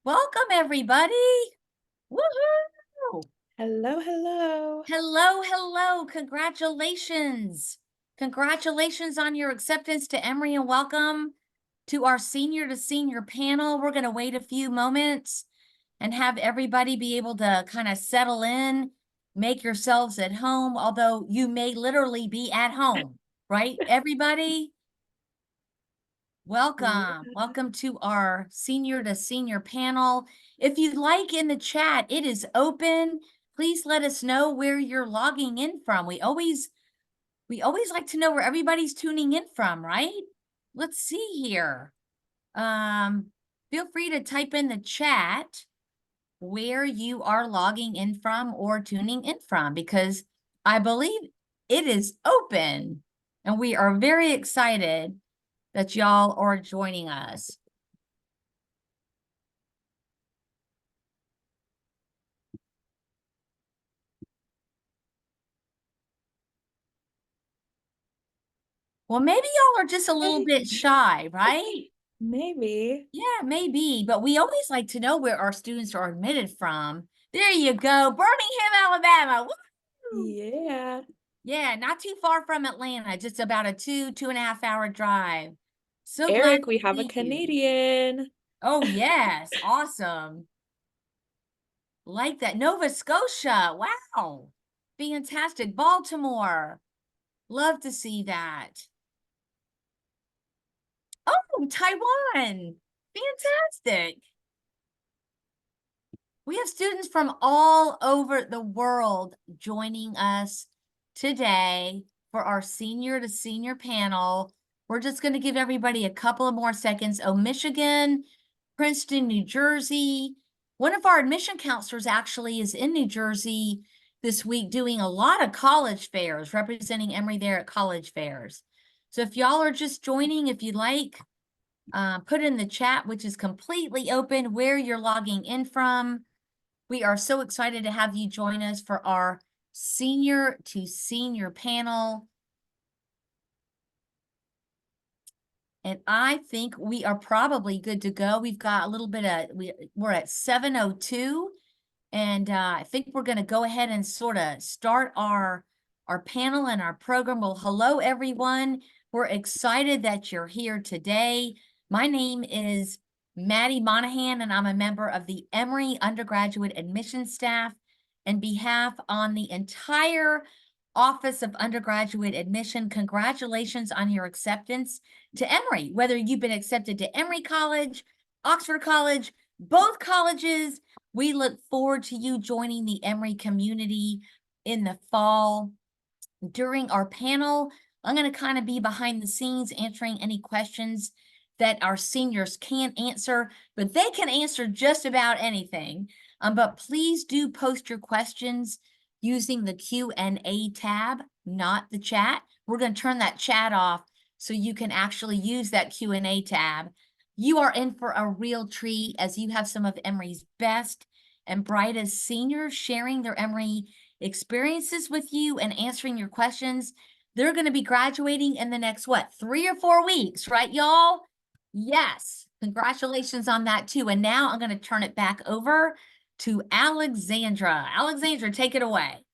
Welcome, everybody. Woohoo! Hello, hello. Hello, hello. Congratulations. Congratulations on your acceptance to Emory and welcome to our senior to senior panel. We're going to wait a few moments and have everybody be able to kind of settle in, make yourselves at home, although you may literally be at home, right? Everybody, welcome. Yeah. Welcome to our senior to senior panel. If you'd like in the chat, it is open. Please let us know where you're logging in from. We always like to know where everybody's tuning in from, right? Let's see here. Feel free to type in the chat where you are logging in from or tuning in from, because I believe it is open and we are very excited that y'all are joining us. Well, maybe y'all are just a little bit shy, right? Maybe. Yeah, maybe, but we always like to know where our students are admitted from. There you go, Birmingham, Alabama. Woo! Yeah. Yeah, not too far from Atlanta, just about a 2.5 hour drive. So glad Eric, we to have a see you. Canadian. Oh, yes, awesome. Like that. Nova Scotia, wow. Fantastic. Baltimore, love to see that. Oh, Taiwan, fantastic. We have students from all over the world joining us today for our senior to senior panel. We're just going to give everybody a couple of more seconds. Oh, Michigan, Princeton, New Jersey. One of our admission counselors actually is in New Jersey this week doing a lot of college fairs, representing Emory there at college fairs. So if y'all are just joining, if you'd like, put in the chat, which is completely open, where you're logging in from. We are so excited to have you join us for our senior to senior panel. And I think we are probably good to go. We've got a little bit of, we're at 7:02. And I think we're going to go ahead and sort of start our panel and our program. Well, hello, everyone. We're excited that you're here today. My name is Maddie Monahan, and I'm a member of the Emory undergraduate admissions staff. On behalf on the entire Office of Undergraduate Admission, congratulations on your acceptance to Emory. Whether you've been accepted to Emory College, Oxford College, both colleges, we look forward to you joining the Emory community in the fall. During our panel, I'm going to kind of be behind the scenes answering any questions that our seniors can't answer, but they can answer just about anything. But please do post your questions using the Q&A tab, not the chat. We're going to turn that chat off so you can actually use that Q&A tab. You are in for a real treat, as you have some of Emory's best and brightest seniors sharing their Emory experiences with you and answering your questions. They're going to be graduating in the next, 3 or 4 weeks, right, y'all? Yes. Congratulations on that too. And now I'm going to turn it back over to Alexandra. Alexandra, take it away.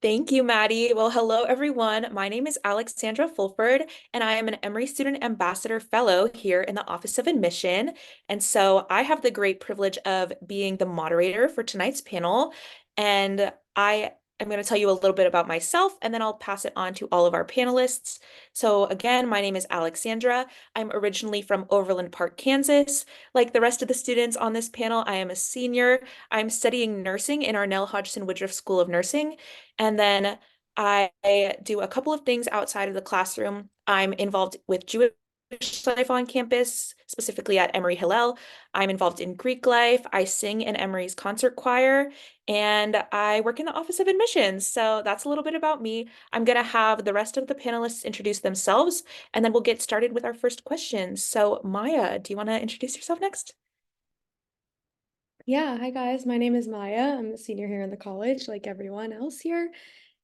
Thank you, Maddie. Well, hello, everyone. My name is Alexandra Fulford, and I am an Emory Student Ambassador Fellow here in the Office of Admission. And so I have the great privilege of being the moderator for tonight's panel. And I am going to tell you a little bit about myself, and then I'll pass it on to all of our panelists. So again, my name is Alexandra. I'm originally from Overland Park, Kansas. Like the rest of the students on this panel, I am a senior. I'm studying nursing in our Nell Hodgson Woodruff School of Nursing. And then I do a couple of things outside of the classroom. I'm involved with Jewish life on campus, specifically at Emory Hillel. I'm involved in Greek life. I sing in Emory's concert choir, and I work in the Office of Admissions. So that's a little bit about me. I'm going to have the rest of the panelists introduce themselves, and then we'll get started with our first questions. So Maya, do you want to introduce yourself next? Yeah, hi guys. My name is Maya. I'm a senior here in the college, like everyone else here.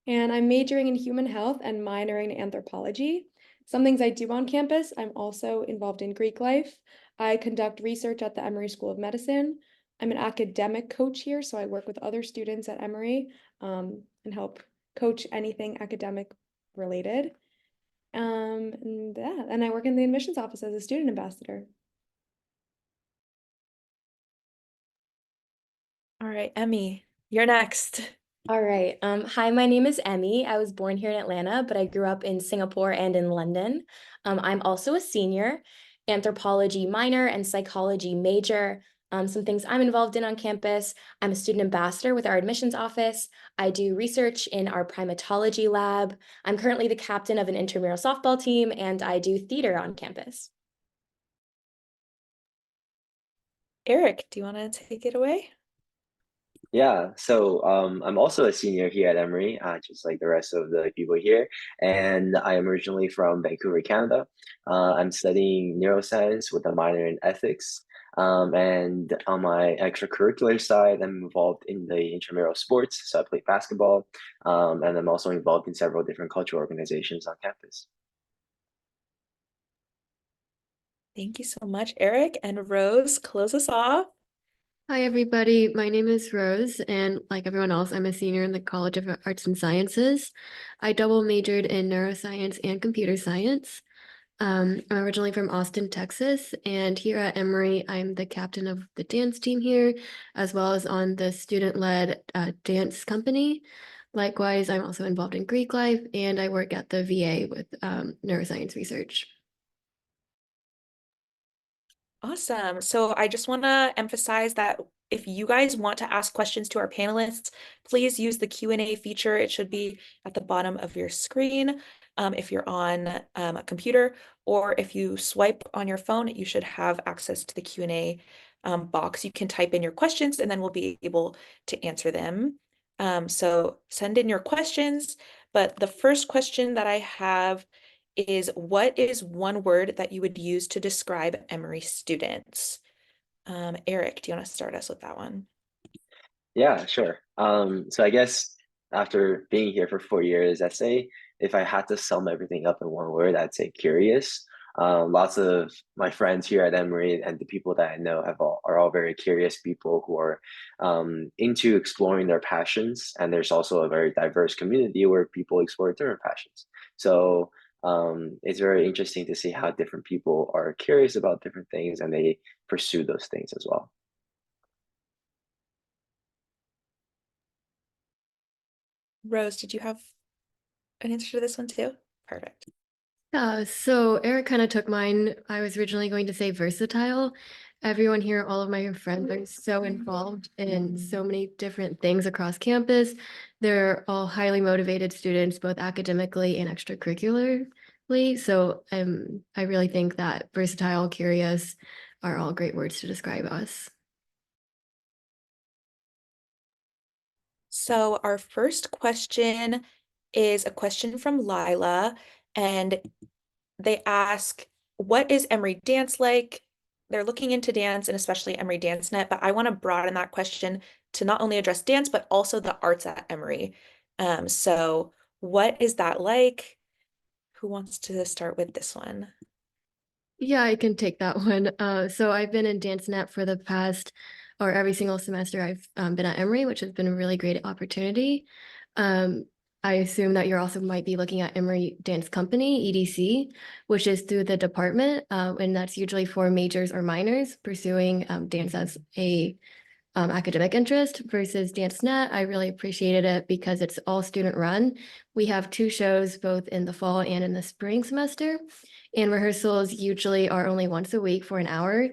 And I'm majoring in human health and minoring in anthropology. Some things I do on campus, I'm also involved in Greek life. I conduct research at the Emory School of Medicine. I'm an academic coach here, so I work with other students at Emory and help coach anything academic related. And yeah, and I work in the admissions office as a student ambassador. All right, Emmy, you're next. All right. Hi, my name is Emmy. I was born here in Atlanta, but I grew up in Singapore and in London. I'm also a senior, anthropology minor and psychology major. Some things I'm involved in on campus. I'm a student ambassador with our admissions office. I do research in our primatology lab. I'm currently the captain of an intramural softball team, and I do theater on campus. Eric, do you want to take it away? Yeah, so I'm also a senior here at Emory, just like the rest of the people here. And I am originally from Vancouver, Canada. I'm studying neuroscience with a minor in ethics. And on my extracurricular side, I'm involved in the intramural sports. So I play basketball, and I'm also involved in several different cultural organizations on campus. Thank you so much, Eric. And Rose, close us off. Hi, everybody. My name is Rose, and like everyone else, I'm a senior in the College of Arts and Sciences. I double majored in neuroscience and computer science. I'm originally from Austin, Texas, and here at Emory, I'm the captain of the dance team here, as well as on the student-led dance company. Likewise, I'm also involved in Greek life, and I work at the VA with neuroscience research. Awesome. So I just want to emphasize that if you guys want to ask questions to our panelists, please use the Q&A feature. It should be at the bottom of your screen if you're on a computer, or if you swipe on your phone, you should have access to the Q&A box. You can type in your questions and then we'll be able to answer them. So send in your questions, but the first question that I have is, what is one word that you would use to describe Emory students? Eric, do you want to start us with that one? Yeah, sure. So I guess after being here for 4 years, I'd say if I had to sum everything up in one word, I'd say curious. Lots of my friends here at Emory and the people that I know are all very curious people who are into exploring their passions. And there's also a very diverse community where people explore different passions. So it's very interesting to see how different people are curious about different things and they pursue those things as well. Rose, did you have an answer to this one too? Perfect. So Eric kind of took mine. I was originally going to say versatile. Everyone here, all of my friends are so involved in so many different things across campus. They're all highly motivated students, both academically and extracurricularly. So I really think that versatile, curious are all great words to describe us. So our first question is a question from Lila, and they ask, what is Emory dance like? They're looking into dance and especially Emory Dance Net, but I want to broaden that question to not only address dance, but also the arts at Emory. So what is that like? Who wants to start with this one? Yeah, I can take that one. So I've been in DanceNet for the past, or every single semester I've been at Emory, which has been a really great opportunity. Um, I assume that you're also might be looking at Emory Dance Company, EDC, which is through the department, and that's usually for majors or minors pursuing dance as a academic interest versus DanceNet. I really appreciated it because it's all student run. We have two shows both in the fall and in the spring semester, and rehearsals usually are only once a week for an hour.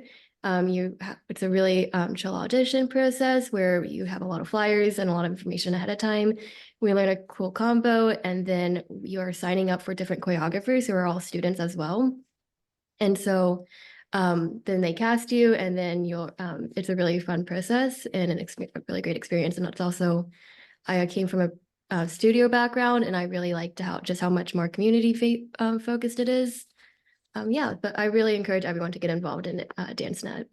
It's a really chill audition process where you have a lot of flyers and a lot of information ahead of time. We learn a cool combo, and then you are signing up for different choreographers who are all students as well. And so then they cast you, and then it's a really fun process and a really great experience. And it's also, I came from a studio background, and I really liked how much more community focused it is. Yeah, but I really encourage everyone to get involved in DanceNet.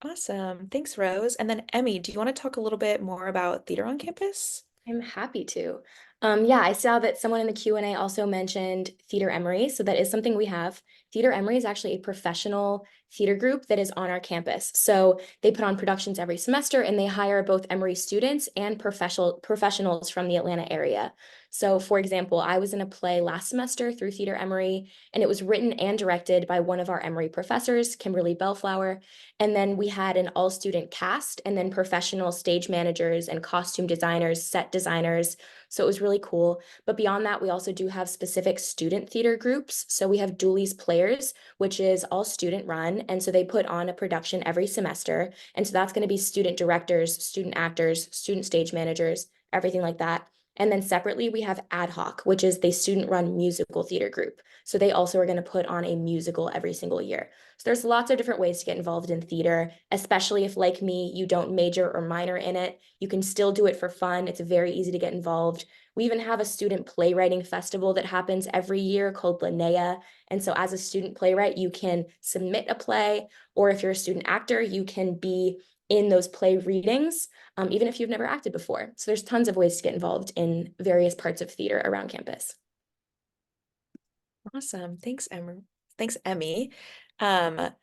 Awesome. Thanks, Rose. And then Emmy, do you want to talk a little bit more about theater on campus? I'm happy to. Yeah, I saw that someone in the Q&A also mentioned Theater Emory. So that is something we have. Theater Emory is actually a professional theater group that is on our campus. So they put on productions every semester and they hire both Emory students and professionals from the Atlanta area. So for example, I was in a play last semester through Theater Emory, and it was written and directed by one of our Emory professors, Kimberly Bellflower. And then we had an all-student cast and then professional stage managers and costume designers, set designers. So it was really cool. But beyond that, we also do have specific student theater groups. So we have Dooley's Players, which is all student run. And so they put on a production every semester. And so that's going to be student directors, student actors, student stage managers, everything like that. And then separately, we have Ad Hoc, which is the student run musical theater group. So they also are going to put on a musical every single year. So there's lots of different ways to get involved in theater, especially if, like me, you don't major or minor in it. You can still do it for fun. It's very easy to get involved. We even have a student playwriting festival that happens every year called Linnea. And so as a student playwright, you can submit a play, or if you're a student actor, you can be in those play readings, even if you've never acted before. So there's tons of ways to get involved in various parts of theater around campus. Awesome. Thanks, Thanks, Emmy. I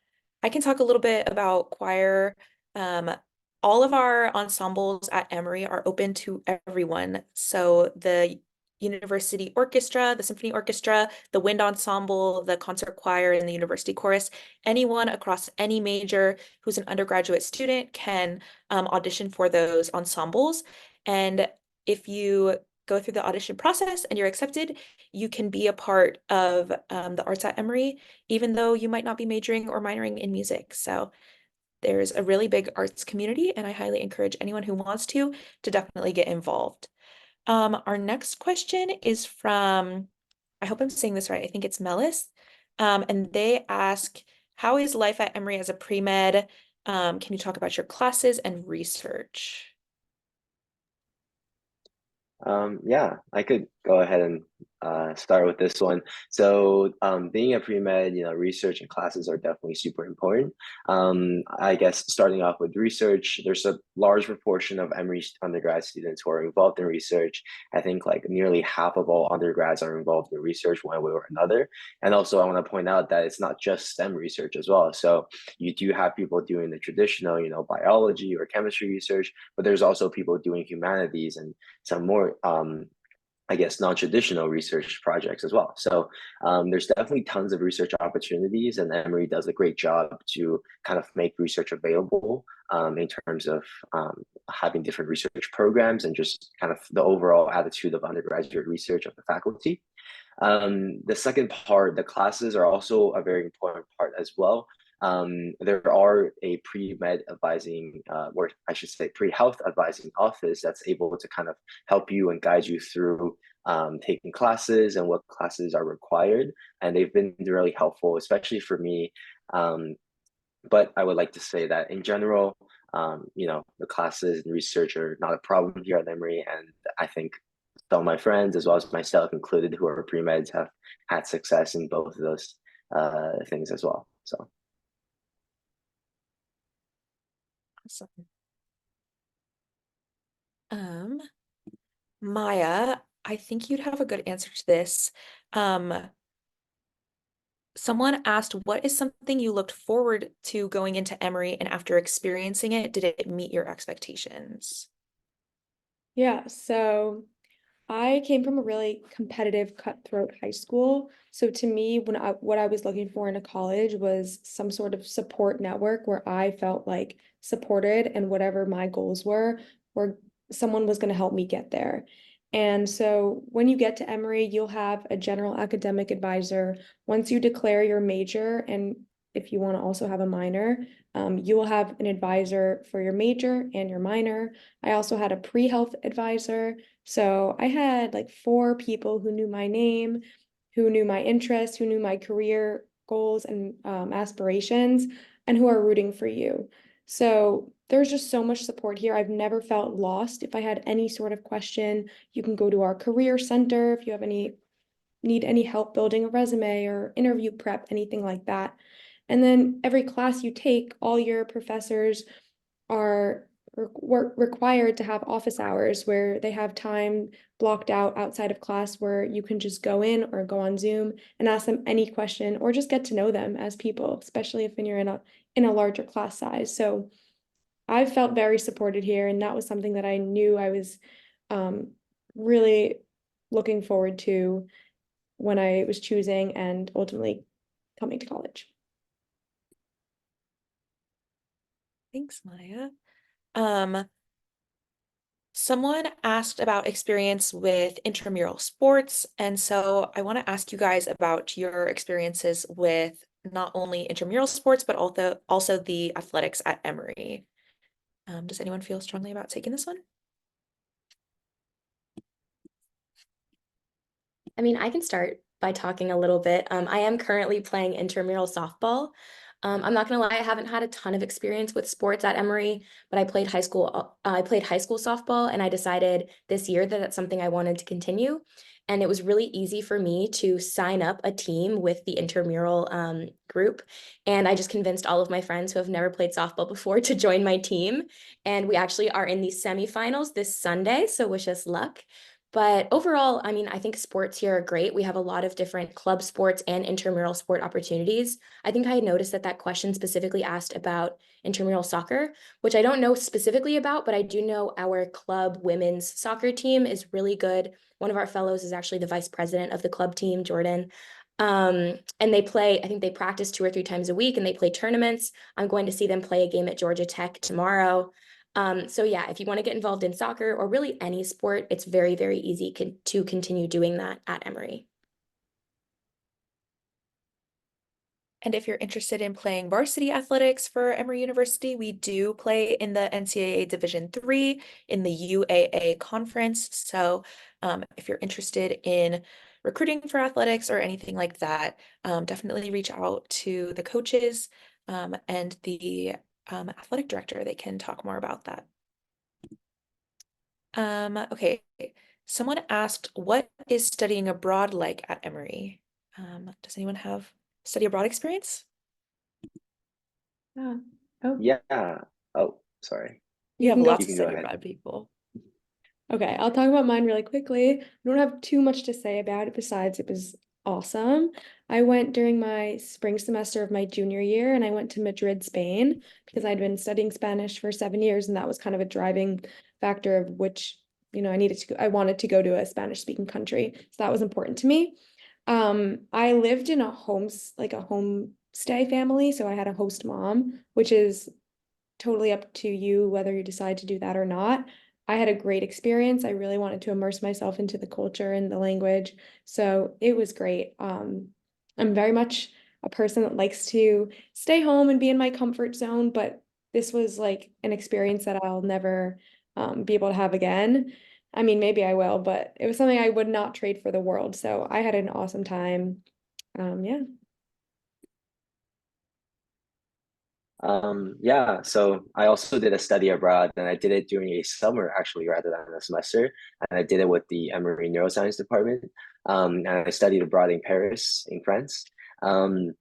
can talk a little bit about choir. All of our ensembles at Emory are open to everyone. So the university orchestra, the symphony orchestra, the wind ensemble, the concert choir, and the university chorus, anyone across any major who's an undergraduate student can audition for those ensembles. And if you go through the audition process and you're accepted, you can be a part of the arts at Emory, even though you might not be majoring or minoring in music. So there's a really big arts community, and I highly encourage anyone who wants to definitely get involved. Our next question is from, I hope I'm saying this right, I think it's Melis. And they ask, how is life at Emory as a pre-med? Can you talk about your classes and research? Yeah, I could go ahead and start with this one. So being a pre-med, research and classes are definitely super important. I guess starting off with research, there's a large proportion of Emory undergrad students who are involved in research. I think like nearly half of all undergrads are involved in research one way or another. And also I want to point out that it's not just STEM research as well. So you do have people doing the traditional, biology or chemistry research, but there's also people doing humanities and some more I guess non-traditional research projects as well. So there's definitely tons of research opportunities, and Emory does a great job to kind of make research available in terms of having different research programs and just kind of the overall attitude of undergraduate research of the faculty. The second part, the classes are also a very important part as well. There are a pre-med advising, or I should say pre-health advising office that's able to kind of help you and guide you through taking classes and what classes are required. And they've been really helpful, especially for me. But I would like to say that in general, the classes and research are not a problem here at Emory. And I think some of my friends, as well as myself included, who are pre-meds, have had success in both of those things as well. So. Awesome. Maya, I think you'd have a good answer to this. Someone asked, what is something you looked forward to going into Emory, and after experiencing it, did it meet your expectations? Yeah, so I came from a really competitive, cutthroat high school. So to me, what I was looking for in a college was some sort of support network where I felt like supported, and whatever my goals were someone was going to help me get there. And so when you get to Emory, you'll have a general academic advisor. Once you declare your major, and if you want to also have a minor, you will have an advisor for your major and your minor. I also had a pre-health advisor. So I had like 4 people who knew my name, who knew my interests, who knew my career goals and aspirations, and who are rooting for you. So there's just so much support here. I've never felt lost. If I had any sort of question, you can go to our career center if you have need any help building a resume or interview prep, anything like that. And then every class you take, all your professors are required to have office hours where they have time blocked out outside of class where you can just go in or go on Zoom and ask them any question or just get to know them as people, especially if you're in a larger class size. So I felt very supported here, and that was something that I knew I was really looking forward to when I was choosing and ultimately coming to college. Thanks, Maya. Someone asked about experience with intramural sports, and so I want to ask you guys about your experiences with not only intramural sports, but also the athletics at Emory. Does anyone feel strongly about taking this one? I mean, I can start by talking a little bit. I am currently playing intramural softball. I'm not gonna lie, I haven't had a ton of experience with sports at Emory, but I played high school softball, and I decided this year that that's something I wanted to continue. And it was really easy for me to sign up a team with the intramural group. And I just convinced all of my friends who have never played softball before to join my team. And we actually are in the semifinals this Sunday, so wish us luck. But overall, I mean, I think sports here are great. We have a lot of different club sports and intramural sport opportunities. I think I had noticed that that question specifically asked about intramural soccer, which I don't know specifically about, but I do know our club women's soccer team is really good. One of our fellows is actually the vice president of the club team, Jordan. And they play, I think they practice 2 or 3 times a week and they play tournaments. I'm going to see them play a game at Georgia Tech tomorrow. So yeah, if you want to get involved in soccer or really any sport, it's very, very easy to continue doing that at Emory. And if you're interested in playing varsity athletics for Emory University, we do play in the NCAA Division III in the UAA conference. So if you're interested in recruiting for athletics or anything like that, definitely reach out to the coaches and the athletic director. They can talk more about that. Okay, someone asked, what is studying abroad like at Emory? Does anyone have study abroad experience? Yeah. Oh, Yeah. Oh, sorry. You have can go. lots You of can go study ahead. abroad people. Okay, I'll talk about mine really quickly. I don't have too much to say about it besides it was awesome. I went during my spring semester of my junior year and I went to Madrid, Spain, because I'd been studying Spanish for 7 years and that was kind of a driving factor of which, I wanted to go to a Spanish speaking country. So that was important to me. I lived in a homestay family, so I had a host mom, which is totally up to you whether you decide to do that or not. I had a great experience. I really wanted to immerse myself into the culture and the language. So it was great. I'm very much a person that likes to stay home and be in my comfort zone, but this was like an experience that I'll never be able to have again. I mean, maybe I will, but it was something I would not trade for the world. So I had an awesome time. Yeah. Yeah, so I also did a study abroad and I did it during a summer actually rather than a semester. And I did it with the Emory Neuroscience Department. And I studied abroad in Paris, in France. Um,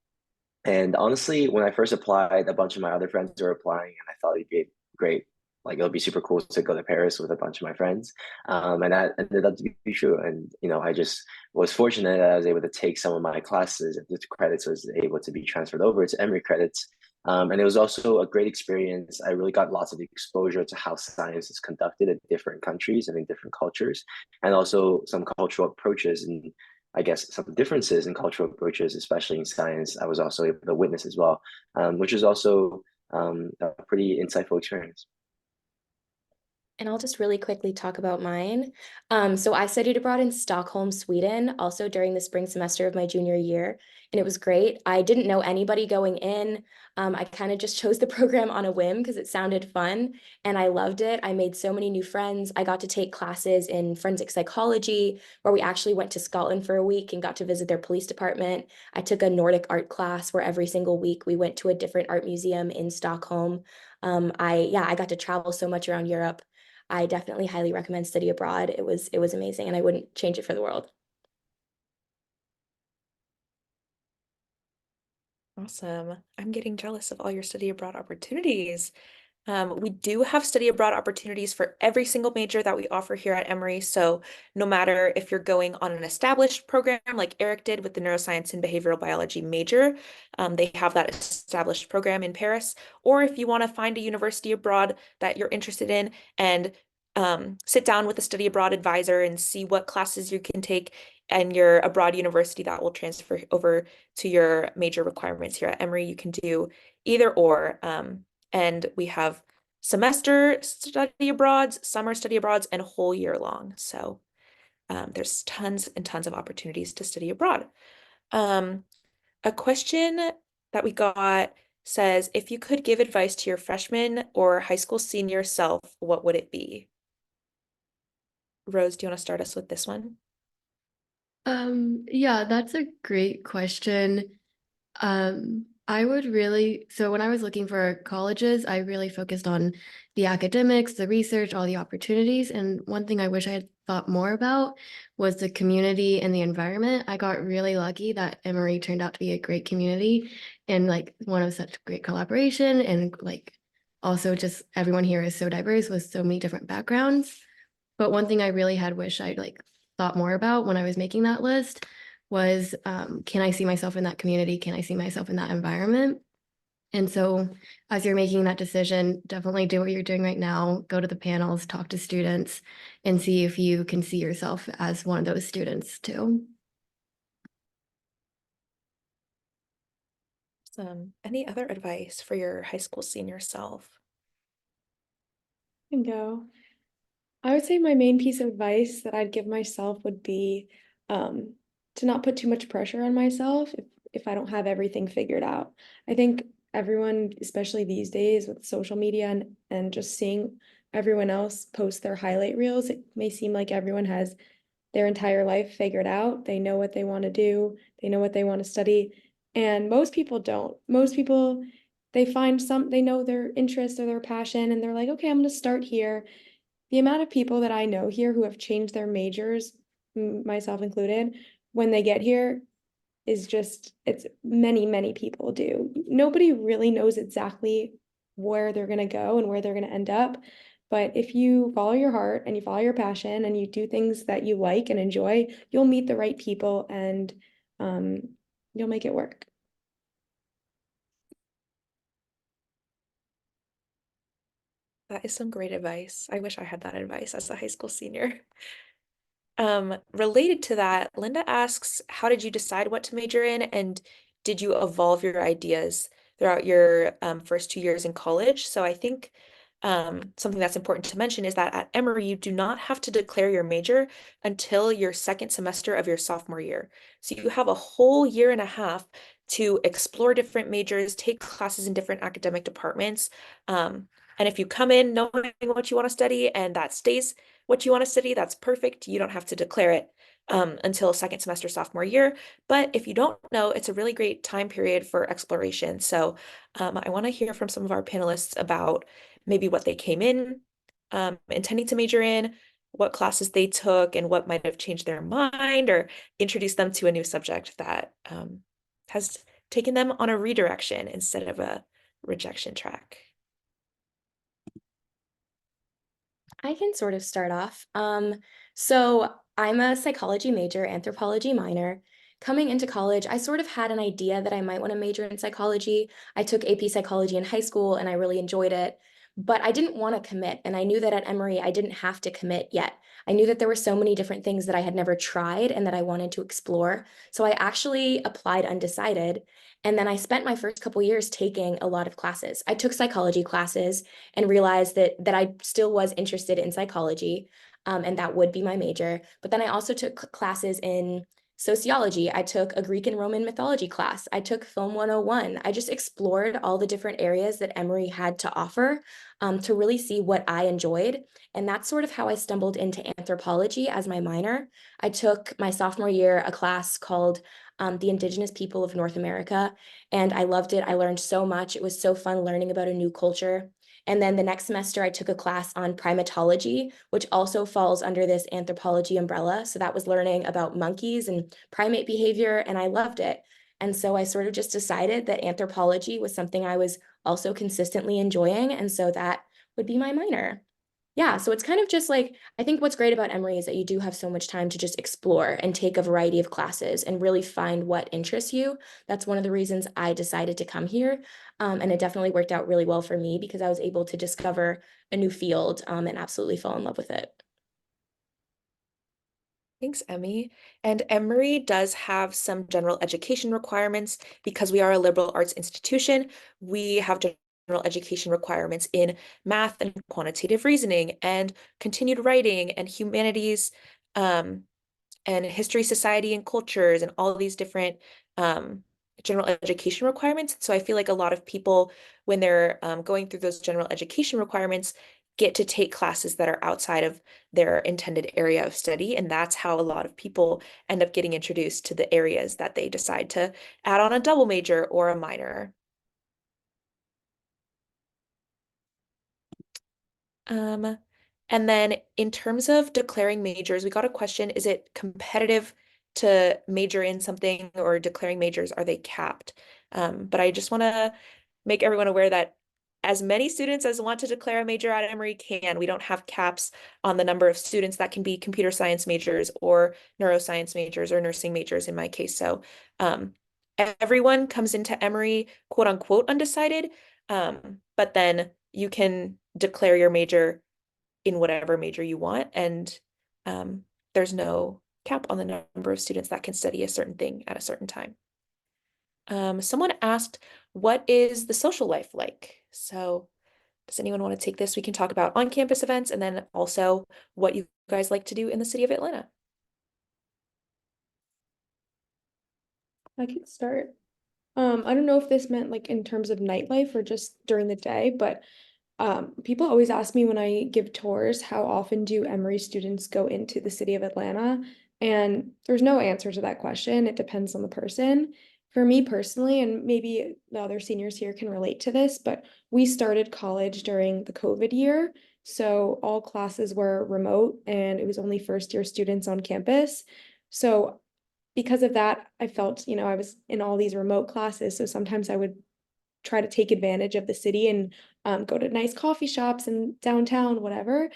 and honestly, when I first applied, a bunch of my other friends were applying, and I thought it'd be great. Like it'll be super cool to go to Paris with a bunch of my friends. And that ended up to be true. And I just was fortunate that I was able to take some of my classes, and the credits was able to be transferred over to Emory credits. And it was also a great experience. I really got lots of exposure to how science is conducted in different countries and in different cultures, and also some cultural approaches and I guess some differences in cultural approaches, especially in science, I was also able to witness as well, which is also a pretty insightful experience. And I'll just really quickly talk about mine. So I studied abroad in Stockholm, Sweden, also during the spring semester of my junior year, and it was great. I didn't know anybody going in. I kind of just chose the program on a whim because it sounded fun, and I loved it. I made so many new friends. I got to take classes in forensic psychology, where we actually went to Scotland for a week and got to visit their police department. I took a Nordic art class where every single week we went to a different art museum in Stockholm. I got to travel so much around Europe. I definitely highly recommend study abroad. It was amazing and I wouldn't change it for the world. Awesome. I'm getting jealous of all your study abroad opportunities. We do have study abroad opportunities for every single major that we offer here at Emory. So no matter if you're going on an established program like Eric did with the neuroscience and behavioral biology major, they have that established program in Paris. Or if you want to find a university abroad that you're interested in and sit down with a study abroad advisor and see what classes you can take and your abroad university that will transfer over to your major requirements here at Emory, you can do either or. And we have semester study abroads, summer study abroads, and whole year long. So there's tons and tons of opportunities to study abroad. A question that we got says, if you could give advice to your freshman or high school senior self, what would it be? Rose, do you want to start us with this one? Yeah, that's a great question. I would really, so when I was looking for colleges, I really focused on the academics, the research, all the opportunities. And one thing I wish I had thought more about was the community and the environment. I got really lucky that Emory turned out to be a great community and like one of such great collaboration, and like also just everyone here is so diverse with so many different backgrounds. But one thing I really had wished I'd like thought more about when I was making that list was, can I see myself in that community? Can I see myself in that environment? And so as you're making that decision, definitely do what you're doing right now. Go to the panels, talk to students, and see if you can see yourself as one of those students too. Any other advice for your high school senior self? Can go. I would say my main piece of advice that I'd give myself would be to not put too much pressure on myself if I don't have everything figured out. I think everyone, especially these days with social media and just seeing everyone else post their highlight reels, it may seem like everyone has their entire life figured out. They know what they want to do, they know what they want to study. And most people don't. Most people, they know their interest or their passion, and they're like, okay, I'm going to start here. The amount of people that I know here who have changed their majors, myself included, when they get here is just, it's many, many people do. Nobody really knows exactly where they're going to go and where they're going to end up. But if you follow your heart and you follow your passion and you do things that you like and enjoy, you'll meet the right people and you'll make it work. That is some great advice. I wish I had that advice as a high school senior. Related to that, Linda asks, how did you decide what to major in, and did you evolve your ideas throughout your first 2 years in college? So I think something that's important to mention is that at Emory, you do not have to declare your major until your second semester of your sophomore year. So you have a whole year and a half to explore different majors, take classes in different academic departments. And if you come in knowing what you want to study and that stays what you want to study, that's perfect. You don't have to declare it until second semester sophomore year. But if you don't know, it's a really great time period for exploration. So I want to hear from some of our panelists about maybe what they came in intending to major in, what classes they took, and what might have changed their mind or introduced them to a new subject that has taken them on a redirection instead of a rejection track. I can sort of start off. So I'm a psychology major, anthropology minor. Coming into college, I sort of had an idea that I might want to major in psychology. I took AP psychology in high school and I really enjoyed it, but I didn't want to commit. And I knew that at Emory, I didn't have to commit yet. I knew that there were so many different things that I had never tried and that I wanted to explore. So I actually applied undecided. And then I spent my first couple years taking a lot of classes. I took psychology classes and realized that I still was interested in psychology, and that would be my major. But then I also took classes in sociology. I took a Greek and Roman mythology class. I took Film 101. I just explored all the different areas that Emory had to offer to really see what I enjoyed. And that's sort of how I stumbled into anthropology as my minor. I took my sophomore year a class called the Indigenous People of North America, and I loved it. I learned so much. It was so fun learning about a new culture. And then the next semester, I took a class on primatology, which also falls under this anthropology umbrella. So that was learning about monkeys and primate behavior, and I loved it. And so I sort of just decided that anthropology was something I was also consistently enjoying. And so that would be my minor. Yeah, so it's kind of just like, I think what's great about Emory is that you do have so much time to just explore and take a variety of classes and really find what interests you. That's one of the reasons I decided to come here. And it definitely worked out really well for me because I was able to discover a new field and absolutely fall in love with it. Thanks, Emmy. And Emory does have some general education requirements because we are a liberal arts institution. We have general education requirements in math and quantitative reasoning and continued writing and humanities, and history, society, and cultures, and all these different general education requirements. So I feel like a lot of people, when they're going through those general education requirements, get to take classes that are outside of their intended area of study. And that's how a lot of people end up getting introduced to the areas that they decide to add on a double major or a minor. And then in terms of declaring majors, we got a question, is it competitive to major in something, or declaring majors, are they capped? But I just want to make everyone aware that as many students as want to declare a major at Emory can. We don't have caps on the number of students that can be computer science majors or neuroscience majors or nursing majors in my case. So everyone comes into Emory quote unquote undecided, but then you can declare your major in whatever major you want, and there's no cap on the number of students that can study a certain thing at a certain time. Someone asked, what is the social life like? So does anyone want to take this? We can talk about on-campus events and then also what you guys like to do in the city of Atlanta. I can start. I don't know if this meant like in terms of nightlife or just during the day, but people always ask me when I give tours, how often do Emory students go into the city of Atlanta? And there's no answer to that question. It depends on the person. For me personally, and maybe the other seniors here can relate to this, but we started college during the COVID year. So all classes were remote and it was only first year students on campus. So because of that, I felt, I was in all these remote classes. So sometimes I would try to take advantage of the city and go to nice coffee shops and downtown, whatever.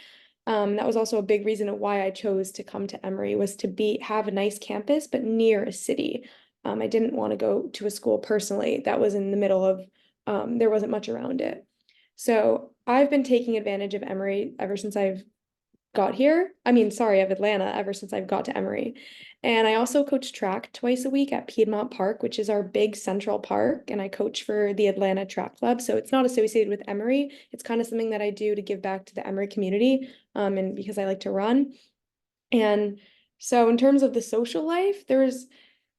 That was also a big reason of why I chose to come to Emory, was to have a nice campus, but near a city. I didn't want to go to a school personally that was in the middle of, there wasn't much around it. So I've been taking advantage of Emory ever since I've got here. I mean, sorry, of Atlanta ever since I've got to Emory. And I also coach track twice a week at Piedmont Park, which is our big central park. And I coach for the Atlanta Track Club. So it's not associated with Emory. It's kind of something that I do to give back to the Emory community, and because I like to run. And so in terms of the social life, there's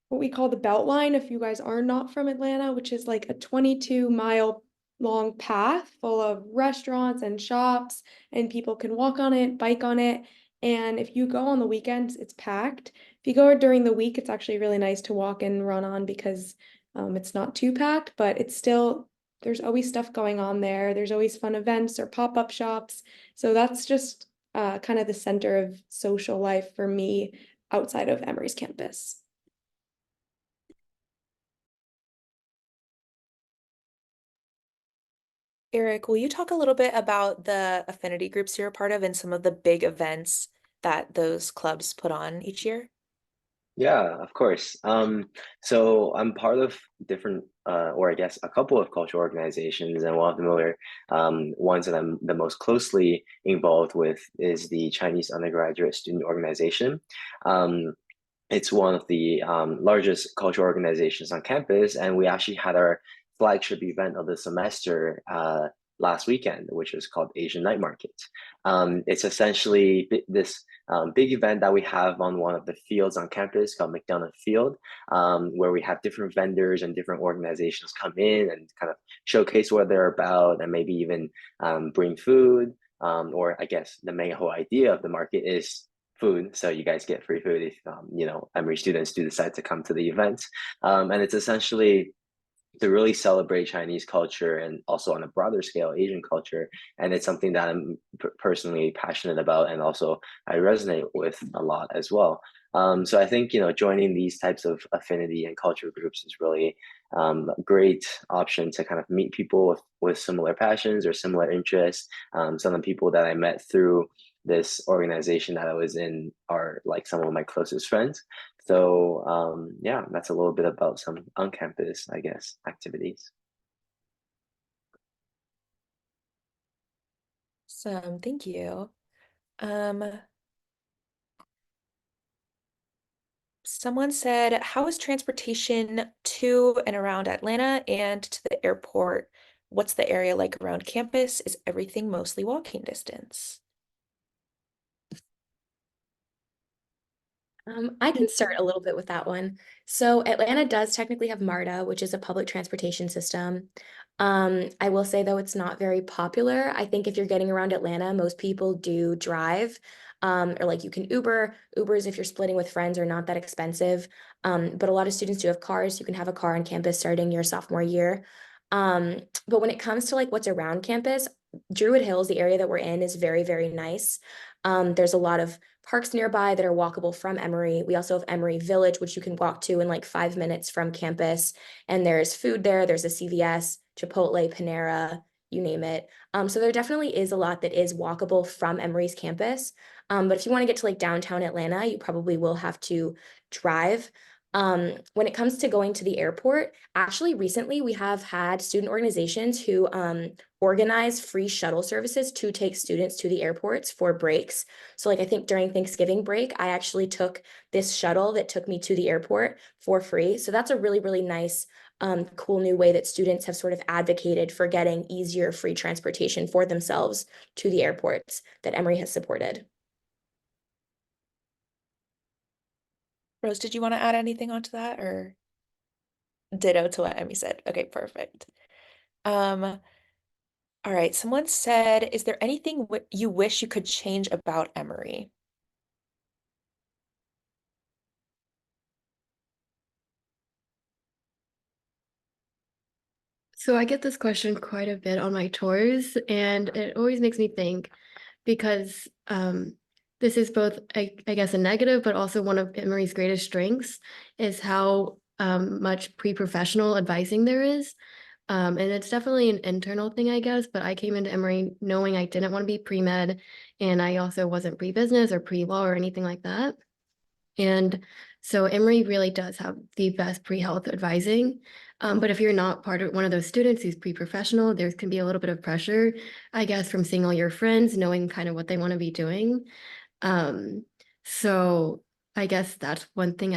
what we call the Beltline, if you guys are not from Atlanta, which is like a 22-mile long path full of restaurants and shops, and people can walk on it, bike on it. And if you go on the weekends, it's packed. If you go during the week, it's actually really nice to walk and run on because it's not too packed, but it's still, there's always stuff going on there. There's always fun events or pop-up shops. So that's just kind of the center of social life for me outside of Emory's campus. Eric, will you talk a little bit about the affinity groups you're a part of and some of the big events that those clubs put on each year? Yeah, of course. So I'm part of different, or I guess a couple of cultural organizations, and one of the more ones that I'm the most closely involved with is the Chinese Undergraduate Student Organization. It's one of the largest cultural organizations on campus, and we actually had our flagship event of the semester last weekend, which was called Asian Night Market. It's essentially this big event that we have on one of the fields on campus called McDonough Field, where we have different vendors and different organizations come in and kind of showcase what they're about, and maybe even bring food. Or I guess the main whole idea of the market is food, so you guys get free food if Emory students do decide to come to the event. And it's essentially to really celebrate Chinese culture and also on a broader scale Asian culture, and it's something that I'm personally passionate about, and also I resonate with a lot as well. So I think, joining these types of affinity and culture groups is really a great option to kind of meet people with similar passions or similar interests. Some of the people that I met through this organization that I was in are like some of my closest friends. So yeah, that's a little bit about some on-campus, I guess, activities. Awesome, thank you. Um, Someone said, how is transportation to and around Atlanta and to the airport? What's the area like around campus? Is everything mostly walking distance? I can start a little bit with that one. So Atlanta does technically have MARTA, which is a public transportation system. I will say though it's not very popular. I think if you're getting around Atlanta, most people do drive, or like you can Uber. Ubers, if you're splitting with friends, are not that expensive. But a lot of students do have cars. You can have a car on campus starting your sophomore year. But when it comes to like what's around campus, Druid Hills, the area that we're in, is very, very nice. There's a lot of parks nearby that are walkable from Emory. We also have Emory Village, which you can walk to in like 5 minutes from campus. And there's food there. There's a CVS, Chipotle, Panera, you name it. So there definitely is a lot that is walkable from Emory's campus. But if you want to get to like downtown Atlanta, you probably will have to drive. When it comes to going to the airport, actually recently we have had student organizations who organize free shuttle services to take students to the airports for breaks. So like I think during Thanksgiving break, I actually took this shuttle that took me to the airport for free. So that's a really, really nice, cool new way that students have sort of advocated for getting easier free transportation for themselves to the airports that Emory has supported. Rose, did you want to add anything onto that or ditto to what Emmy said? Okay, perfect. Um, all right, someone said, is there anything you wish you could change about Emory? So I get this question quite a bit on my tours, and it always makes me think because this is both, I guess, a negative, but also one of Emory's greatest strengths is how much pre-professional advising there is. And it's definitely an internal thing, I guess, but I came into Emory knowing I didn't want to be pre-med, and I also wasn't pre-business or pre-law or anything like that. And so Emory really does have the best pre-health advising. But if you're not part of one of those students who's pre-professional, there can be a little bit of pressure, I guess, from seeing all your friends, knowing kind of what they want to be doing. Um, so I guess that's one thing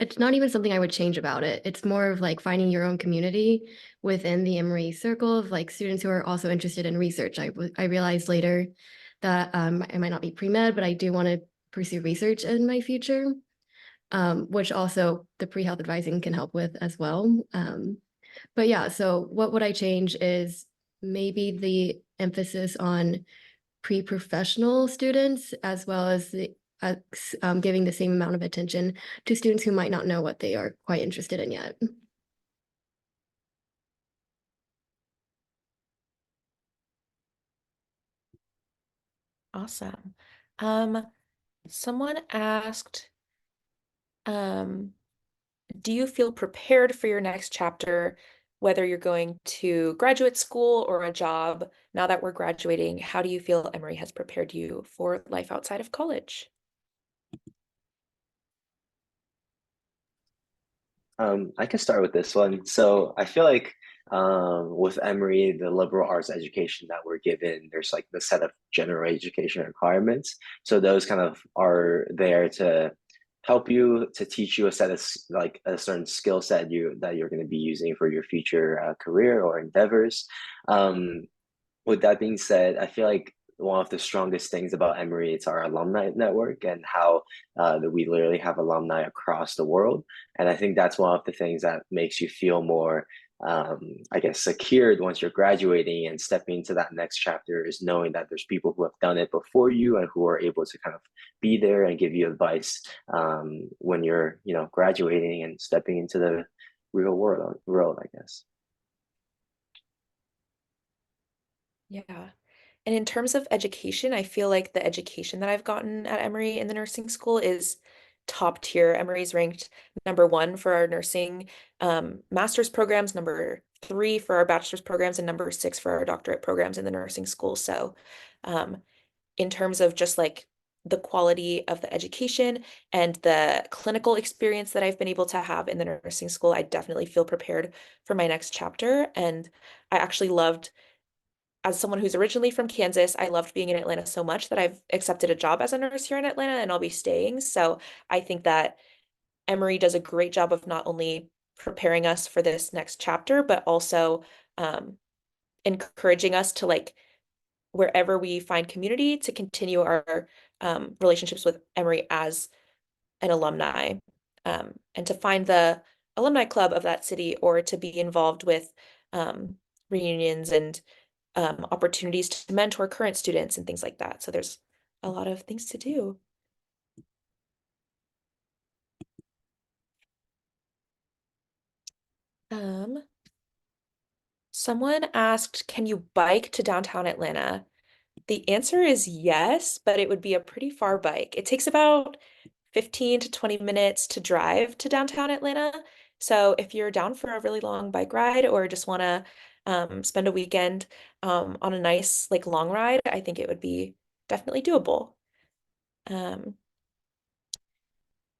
it's not even something I would change about it. It's more of like finding your own community within the Emory circle of like students who are also interested in research. I realized later that I might not be pre-med, but I do want to pursue research in my future, which also the pre-health advising can help with as well. But yeah, so what would I change is maybe the emphasis on pre-professional students as well as giving the same amount of attention to students who might not know what they are quite interested in yet. Awesome. Someone asked, um, do you feel prepared for your next chapter, whether you're going to graduate school or a job? Now that we're graduating, how do you feel Emory has prepared you for life outside of college? I can start with this one. So I feel like with Emory, the liberal arts education that we're given, there's like the set of general education requirements. So those kind of are there to help you to teach you a set of like a certain skill set that you're going to be using for your future career or endeavors. Um, with that being said, I feel like one of the strongest things about Emory is our alumni network and how that we literally have alumni across the world. And I think that's one of the things that makes you feel more, I guess, secured once you're graduating and stepping into that next chapter is knowing that there's people who have done it before you and who are able to kind of be there and give you advice when you're, graduating and stepping into the real world, I guess. Yeah. And in terms of education, I feel like the education that I've gotten at Emory in the nursing school is top tier. Emory's ranked #1 for our nursing master's programs, #3 for our bachelor's programs, and #6 for our doctorate programs in the nursing school. So in terms of just like the quality of the education and the clinical experience that I've been able to have in the nursing school, I definitely feel prepared for my next chapter. And I actually loved, as someone who's originally from Kansas, I loved being in Atlanta so much that I've accepted a job as a nurse here in Atlanta and I'll be staying. So I think that Emory does a great job of not only preparing us for this next chapter, but also encouraging us to like wherever we find community to continue our relationships with Emory as an alumni, and to find the alumni club of that city or to be involved with reunions and opportunities to mentor current students and things like that. So there's a lot of things to do. Someone asked, can you bike to downtown Atlanta? The answer is yes, but it would be a pretty far bike. It takes about 15 to 20 minutes to drive to downtown Atlanta. So if you're down for a really long bike ride or just want to spend a weekend on a nice like long ride, I think it would be definitely doable.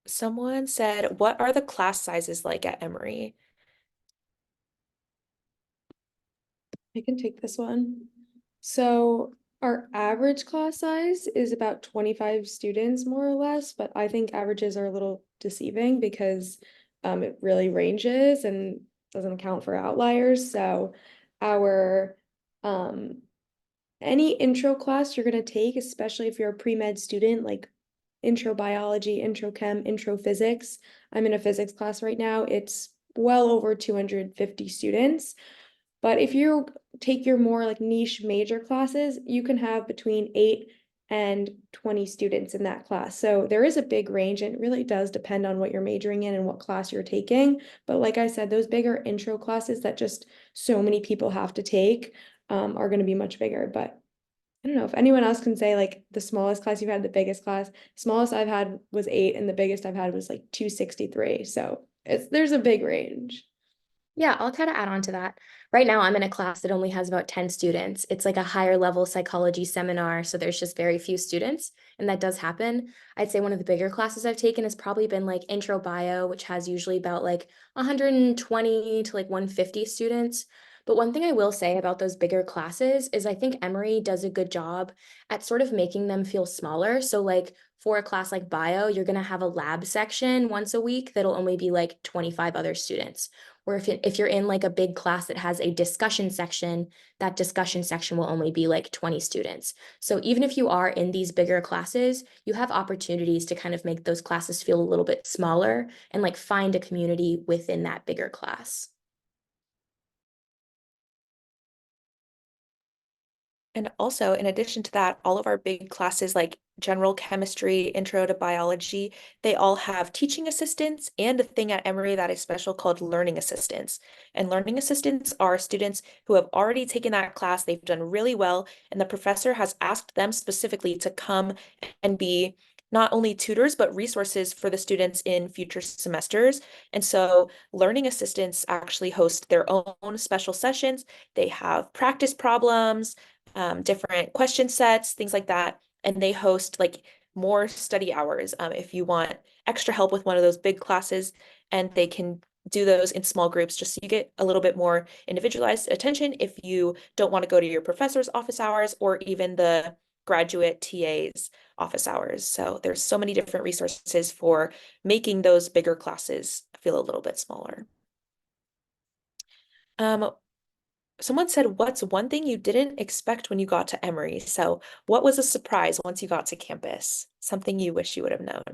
Someone said, what are the class sizes like at Emory? I can take this one. So our average class size is about 25 students, more or less, but I think averages are a little deceiving because it really ranges and doesn't account for outliers. So our any intro class you're gonna take, especially if you're a pre-med student, like intro biology, intro chem, intro physics. I'm in a physics class right now. It's well over 250 students. But if you take your more like niche major classes, you can have between 8 and 20 students in that class. So there is a big range, and it really does depend on what you're majoring in and what class you're taking. But like I said, those bigger intro classes that just so many people have to take are going to be much bigger. But I don't know if anyone else can say like the smallest class you've had, the biggest class. Smallest I've had was 8, and the biggest I've had was like 263. So there's a big range. Yeah, I'll kind of add on to that. Right now, I'm in a class that only has about 10 students. It's like a higher level psychology seminar, so there's just very few students, and that does happen. I'd say one of the bigger classes I've taken has probably been like intro bio, which has usually about like 120 to like 150 students. But one thing I will say about those bigger classes is I think Emory does a good job at sort of making them feel smaller. So like for a class like bio, you're going to have a lab section once a week that'll only be like 25 other students. Or if you're in like a big class that has a discussion section, that discussion section will only be like 20 students. So even if you are in these bigger classes, you have opportunities to kind of make those classes feel a little bit smaller and like find a community within that bigger class. And also, in addition to that, all of our big classes like general chemistry, intro to biology, they all have teaching assistants and a thing at Emory that is special called learning assistants. And learning assistants are students who have already taken that class, they've done really well, and the professor has asked them specifically to come and be not only tutors, but resources for the students in future semesters. And so learning assistants actually host their own special sessions. They have practice problems, different question sets, things like that. And they host like more study hours if you want extra help with one of those big classes, and they can do those in small groups just so you get a little bit more individualized attention if you don't want to go to your professor's office hours or even the graduate TA's office hours. So there's so many different resources for making those bigger classes feel a little bit smaller. Someone said, what's one thing you didn't expect when you got to Emory? So what was a surprise once you got to campus? Something you wish you would have known?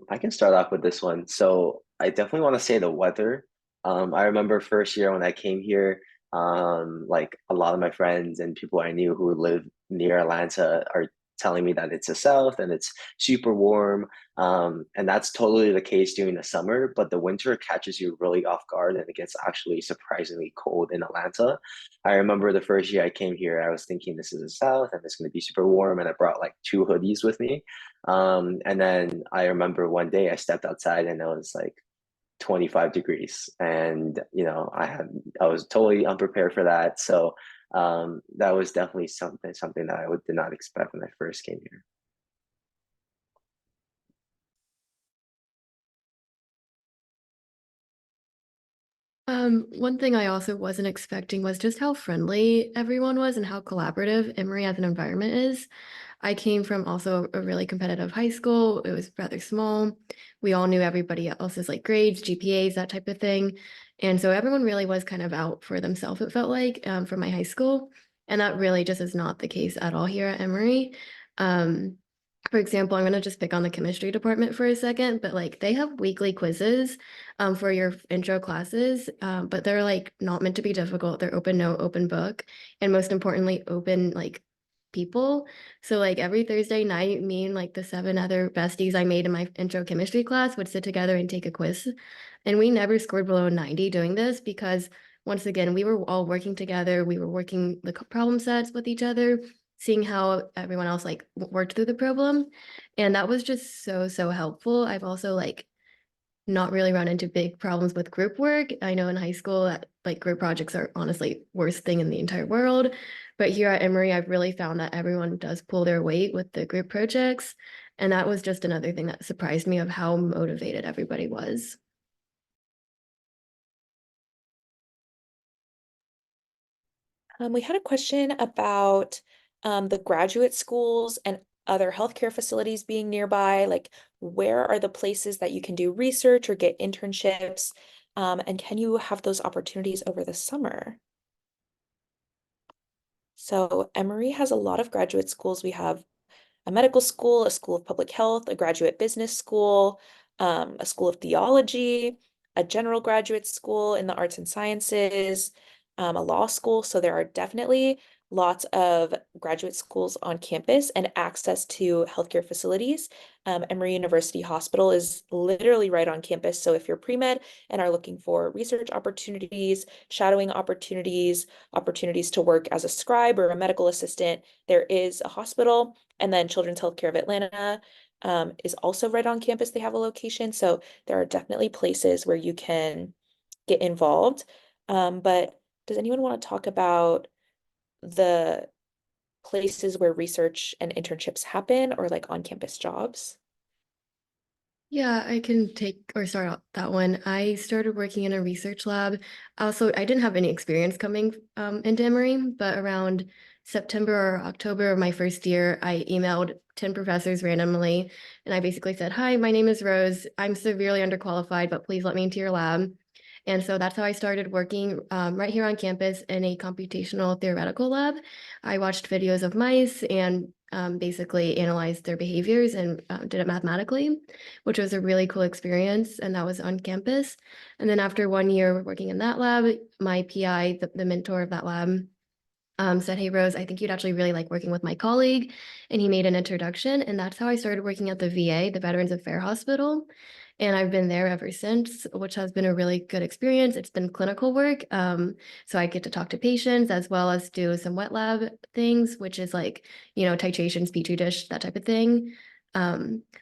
I can start off with this one. So I definitely want to say the weather. I remember first year when I came here, like a lot of my friends and people I knew who live near Atlanta are telling me that it's the South and it's super warm. And that's totally the case during the summer, but the winter catches you really off guard and it gets actually surprisingly cold in Atlanta. I remember the first year I came here, I was thinking this is the South and it's going to be super warm, and I brought like 2 hoodies with me. And then I remember one day I stepped outside and it was like 25 degrees, and I was totally unprepared for that. So that was definitely something that did not expect when I first came here. One thing I also wasn't expecting was just how friendly everyone was and how collaborative Emory as an environment is. I came from also a really competitive high school. It was rather small. We all knew everybody else's like grades, GPAs, that type of thing. And so everyone really was kind of out for themselves, it felt like, from my high school. And that really just is not the case at all here at Emory. Um, for example, I'm going to just pick on the chemistry department for a second, but like they have weekly quizzes for your intro classes, but they're like not meant to be difficult. They're open note, open book, and most importantly, open like people. So like every Thursday night, me and like the 7 other besties I made in my intro chemistry class would sit together and take a quiz. And we never scored below 90 doing this because once again, we were all working together. We were working the problem sets with each other, seeing how everyone else like worked through the problem. And that was just so, so helpful. I've also like not really run into big problems with group work. I know in high school that like group projects are honestly worst thing in the entire world. But here at Emory, I've really found that everyone does pull their weight with the group projects. And that was just another thing that surprised me of how motivated everybody was. We had a question about the graduate schools and other healthcare facilities being nearby. Like, where are the places that you can do research or get internships? And can you have those opportunities over the summer? So Emory has a lot of graduate schools. We have a medical school, a school of public health, a graduate business school, a school of theology, a general graduate school in the arts and sciences, a law school. So there are definitely lots of graduate schools on campus and access to healthcare facilities. Emory University Hospital is literally right on campus. So if you're pre-med and are looking for research opportunities, shadowing opportunities, opportunities to work as a scribe or a medical assistant, there is a hospital. And then Children's Healthcare of Atlanta is also right on campus. They have a location. So there are definitely places where you can get involved. But does anyone want to talk about the places where research and internships happen, or like on-campus jobs? Yeah, I can take or start out that one. I started working in a research lab. Also, I didn't have any experience coming into Emory, but around September or October of my first year, I emailed 10 professors randomly, and I basically said, "Hi, my name is Rose. I'm severely underqualified, but please let me into your lab." And so that's how I started working right here on campus in a computational theoretical lab. I watched videos of mice and basically analyzed their behaviors and did it mathematically, which was a really cool experience. And that was on campus. And then after 1 year working in that lab, my PI, the mentor of that lab, said, "Hey, Rose, I think you'd actually really like working with my colleague." And he made an introduction. And that's how I started working at the VA, the Veterans Affairs Hospital. And I've been there ever since, which has been a really good experience. It's been clinical work. So I get to talk to patients as well as do some wet lab things, which is like, titrations, petri dish, that type of thing.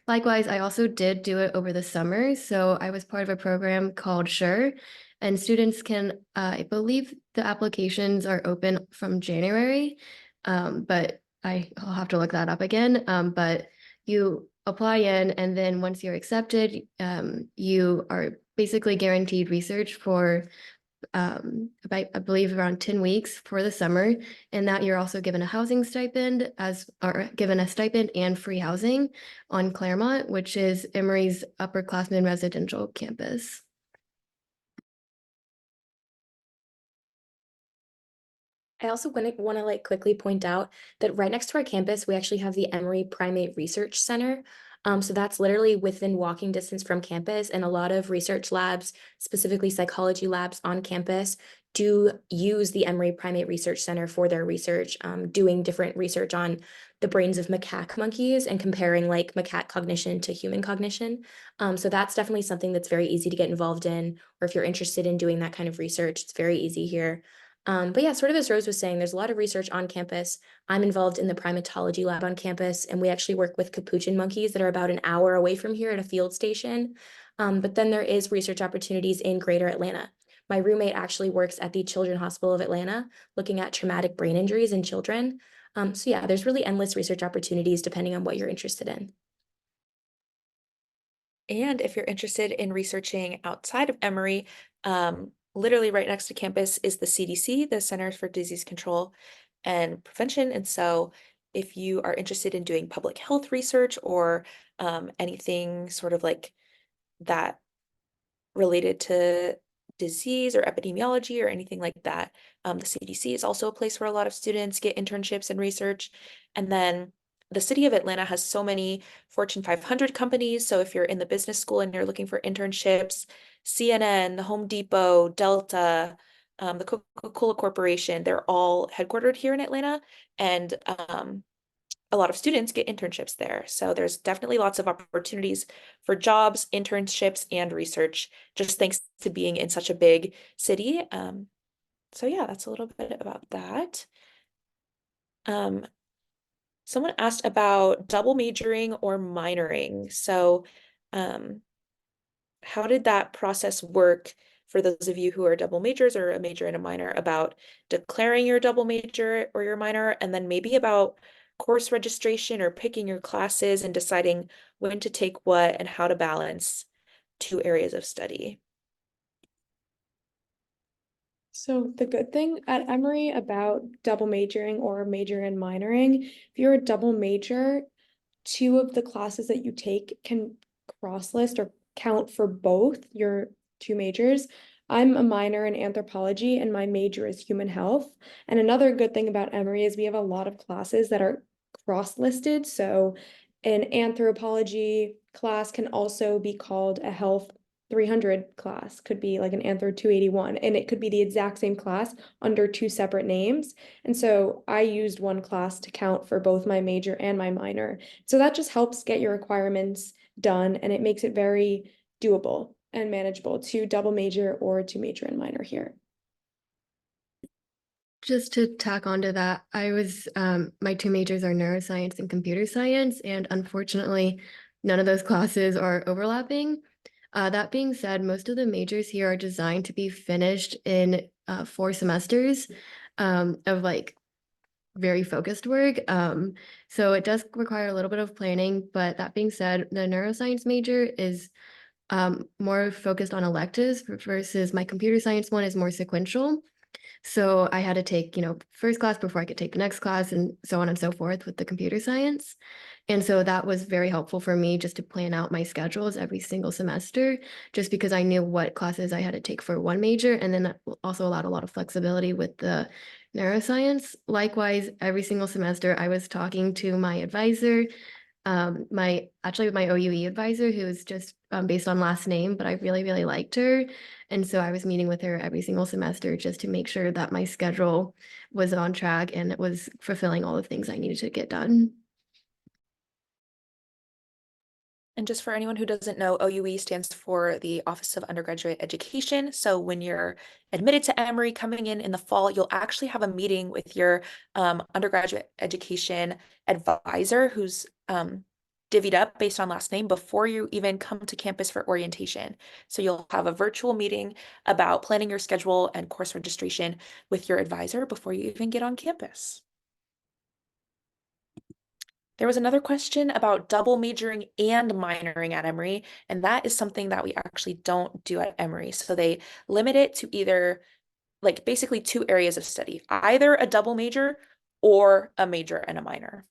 Likewise, I also did do it over the summer. So I was part of a program called SURE, and students can, I believe the applications are open from January, but I'll have to look that up again. But you apply in, and then once you're accepted, you are basically guaranteed research for about, I believe, around 10 weeks for the summer, and that you're also given a housing stipend or given a stipend and free housing on Claremont, which is Emory's upperclassmen residential campus. I also want to like quickly point out that right next to our campus, we actually have the Emory Primate Research Center. So that's literally within walking distance from campus, and a lot of research labs, specifically psychology labs on campus, do use the Emory Primate Research Center for their research, doing different research on the brains of macaque monkeys and comparing like macaque cognition to human cognition. So that's definitely something that's very easy to get involved in, or if you're interested in doing that kind of research, it's very easy here. But yeah, sort of as Rose was saying, there's a lot of research on campus. I'm involved in the primatology lab on campus, and we actually work with capuchin monkeys that are about an hour away from here at a field station. But then there is research opportunities in Greater Atlanta. My roommate actually works at the Children's Hospital of Atlanta, looking at traumatic brain injuries in children. So yeah, there's really endless research opportunities depending on what you're interested in. And if you're interested in researching outside of Emory, literally right next to campus is the CDC, the Centers for Disease Control and Prevention. And so if you are interested in doing public health research or anything sort of like that related to disease or epidemiology or anything like that, the CDC is also a place where a lot of students get internships and research. And then the city of Atlanta has so many Fortune 500 companies. So if you're in the business school and you're looking for internships, CNN, the Home Depot, Delta, the Coca-Cola Corporation, they're all headquartered here in Atlanta. And a lot of students get internships there. So there's definitely lots of opportunities for jobs, internships, and research, just thanks to being in such a big city. So yeah, that's a little bit about that. Someone asked about double majoring or minoring. So how did that process work for those of you who are double majors or a major and a minor, about declaring your double major or your minor, and then maybe about course registration or picking your classes and deciding when to take what and how to balance two areas of study? So the good thing at Emory about double majoring or major and minoring, if you're a double major, two of the classes that you take can cross list or count for both your two majors. I'm a minor in anthropology and my major is human health. And another good thing about Emory is we have a lot of classes that are cross listed. So an anthropology class can also be called a health 300 class, could be like an Anthro 281, and it could be the exact same class under two separate names. And so I used one class to count for both my major and my minor. So that just helps get your requirements done, and it makes it very doable and manageable to double major or to major and minor here. Just to tack onto that, my two majors are neuroscience and computer science, and unfortunately, none of those classes are overlapping. That being said, most of the majors here are designed to be finished in 4 semesters of like very focused work. So it does require a little bit of planning, but that being said, the neuroscience major is more focused on electives versus my computer science one is more sequential. So I had to take, first class before I could take the next class and so on and so forth with the computer science. And so that was very helpful for me just to plan out my schedules every single semester, just because I knew what classes I had to take for one major. And then that also allowed a lot of flexibility with the neuroscience. Likewise, every single semester I was talking to my advisor, my OUE advisor, who is just based on last name, but I really, really liked her. And so I was meeting with her every single semester just to make sure that my schedule was on track and it was fulfilling all the things I needed to get done. And just for anyone who doesn't know, OUE stands for the Office of Undergraduate Education. So when you're admitted to Emory coming in the fall, you'll actually have a meeting with your undergraduate education advisor who's divvied up based on last name before you even come to campus for orientation. So you'll have a virtual meeting about planning your schedule and course registration with your advisor before you even get on campus. There was another question about double majoring and minoring at Emory, and that is something that we actually don't do at Emory. So they limit it to either like basically two areas of study, either a double major or a major and a minor.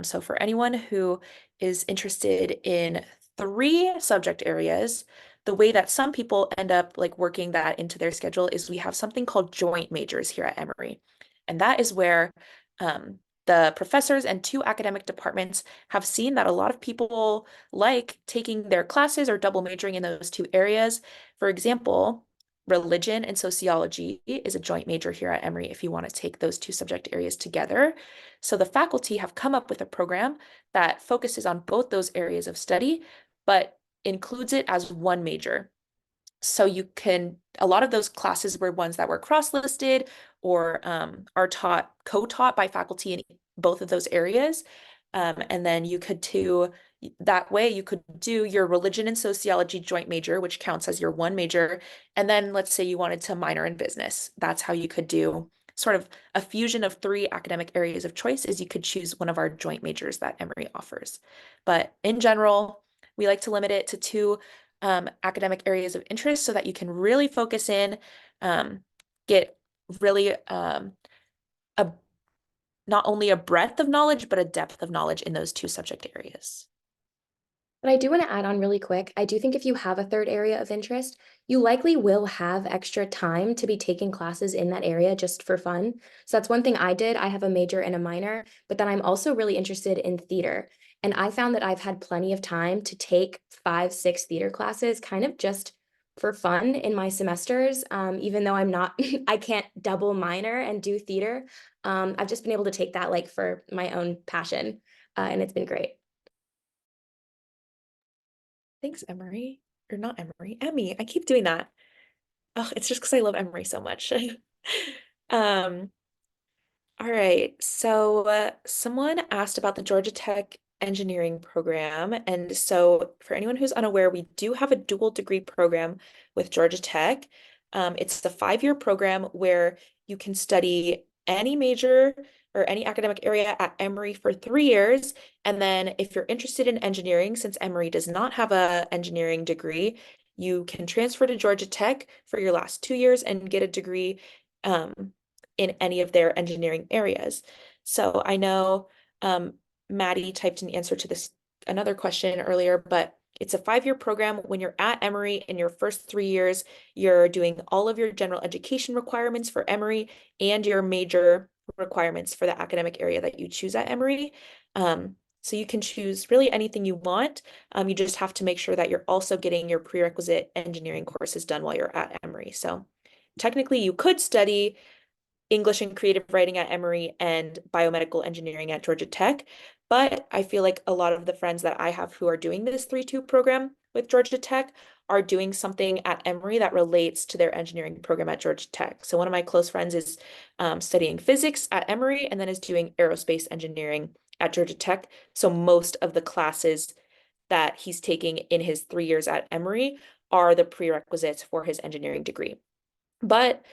So for anyone who is interested in 3 subject areas, the way that some people end up like working that into their schedule is we have something called joint majors here at Emory. And that is where the professors and 2 academic departments have seen that a lot of people like taking their classes or double majoring in those 2 areas. For example, religion and sociology is a joint major here at Emory if you want to take those two subject areas together. So the faculty have come up with a program that focuses on both those areas of study, but includes it as one major. So you can, a lot of those classes were ones that were cross-listed or are co-taught by faculty in both of those areas. And then you could that way you could do your religion and sociology joint major, which counts as your one major. And then let's say you wanted to minor in business. That's how you could do sort of a fusion of three academic areas of choice is you could choose one of our joint majors that Emory offers. But in general, we like to limit it to two academic areas of interest so that you can really focus in, get really a not only a breadth of knowledge, but a depth of knowledge in those two subject areas. But I do want to add on really quick. I do think if you have a third area of interest, you likely will have extra time to be taking classes in that area just for fun. So that's one thing I did. I have a major and a minor, but then I'm also really interested in theater. And I found that I've had plenty of time to take 5, 6 theater classes kind of just for fun in my semesters. Even though I'm not, I can't double minor and do theater. I've just been able to take that like for my own passion, and it's been great. Thanks, Emory. Or not Emory, Emmy. I keep doing that. Oh, it's just because I love Emory so much. Um, all right. So someone asked about the Georgia Tech engineering program. And so for anyone who's unaware, we do have a dual degree program with Georgia Tech. It's the 5-year program where you can study any major or any academic area at Emory for 3 years. And then if you're interested in engineering, since Emory does not have a engineering degree, you can transfer to Georgia Tech for your last 2 years and get a degree in any of their engineering areas. So I know Maddie typed an answer to this another question earlier, but it's a 5-year program. When you're at Emory in your first 3 years, you're doing all of your general education requirements for Emory and your major requirements for the academic area that you choose at Emory. So you can choose really anything you want. You just have to make sure that you're also getting your prerequisite engineering courses done while you're at Emory. So technically you could study English and creative writing at Emory and biomedical engineering at Georgia Tech. But I feel like a lot of the friends that I have who are doing this 3-2 program with Georgia Tech are doing something at Emory that relates to their engineering program at Georgia Tech. So one of my close friends is studying physics at Emory and then is doing aerospace engineering at Georgia Tech. So most of the classes that he's taking in his 3 years at Emory are the prerequisites for his engineering degree. But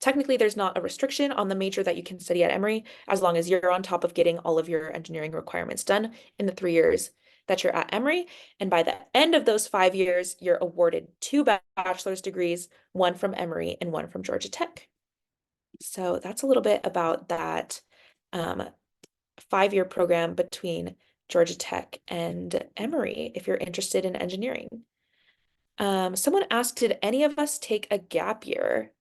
technically, there's not a restriction on the major that you can study at Emory, as long as you're on top of getting all of your engineering requirements done in the 3 years that you're at Emory. And by the end of those 5 years, you're awarded 2 bachelor's degrees, one from Emory and one from Georgia Tech. So that's a little bit about that 5-year program between Georgia Tech and Emory, if you're interested in engineering. Someone asked, did any of us take a gap year?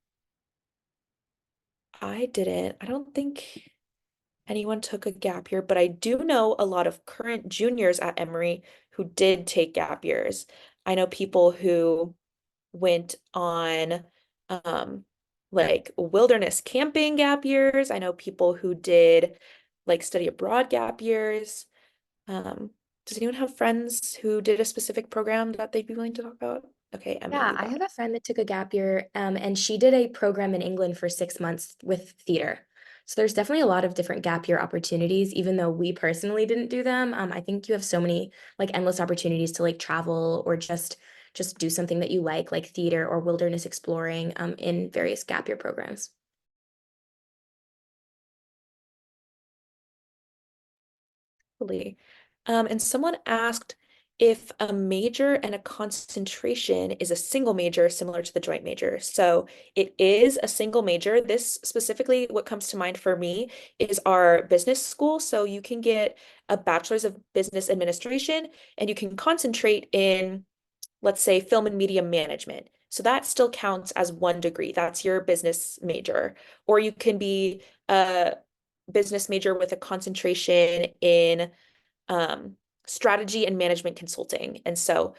I didn't. I don't think anyone took a gap year, but I do know a lot of current juniors at Emory who did take gap years. I know people who went on like wilderness camping gap years. I know people who did like study abroad gap years. Does anyone have friends who did a specific program that they'd be willing to talk about? Okay, Emmy, Yeah, you I got have it. a friend that took a gap year, and she did a program in England for 6 months with theater. So there's definitely a lot of different gap year opportunities, even though we personally didn't do them. I think you have so many like endless opportunities to like travel or just do something that you like theater or wilderness exploring, in various gap year programs. Totally. And someone asked if a major and a concentration is a single major similar to the joint major. So it is a single major. This specifically, what comes to mind for me is our business school. So you can get a bachelor's of business administration and you can concentrate in, let's say, film and media management. So that still counts as one degree. That's your business major. Or you can be a business major with a concentration in strategy and management consulting. And so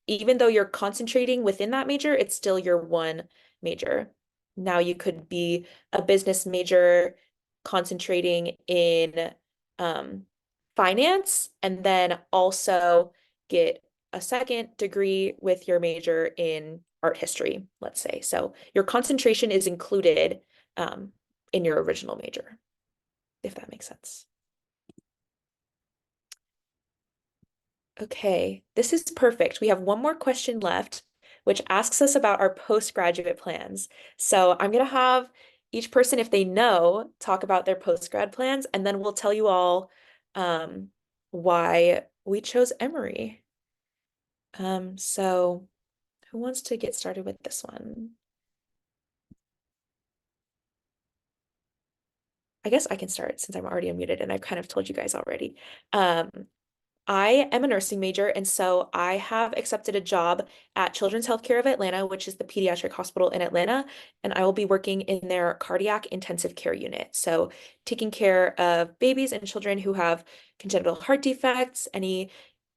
even though you're concentrating within that major, it's still your one major. Now you could be a business major concentrating in finance and then also get a second degree with your major in art history, let's say. So your concentration is included in your original major, if that makes sense. Okay, this is perfect. We have one more question left, which asks us about our postgraduate plans. So I'm going to have each person, if they know, talk about their postgrad plans, and then we'll tell you all why we chose Emory. So who wants to get started with this one? I guess I can start since I'm already unmuted and I've kind of told you guys already. I am a nursing major, and so I have accepted a job at Children's Healthcare of Atlanta, which is the pediatric hospital in Atlanta, and I will be working in their cardiac intensive care unit. So taking care of babies and children who have congenital heart defects, any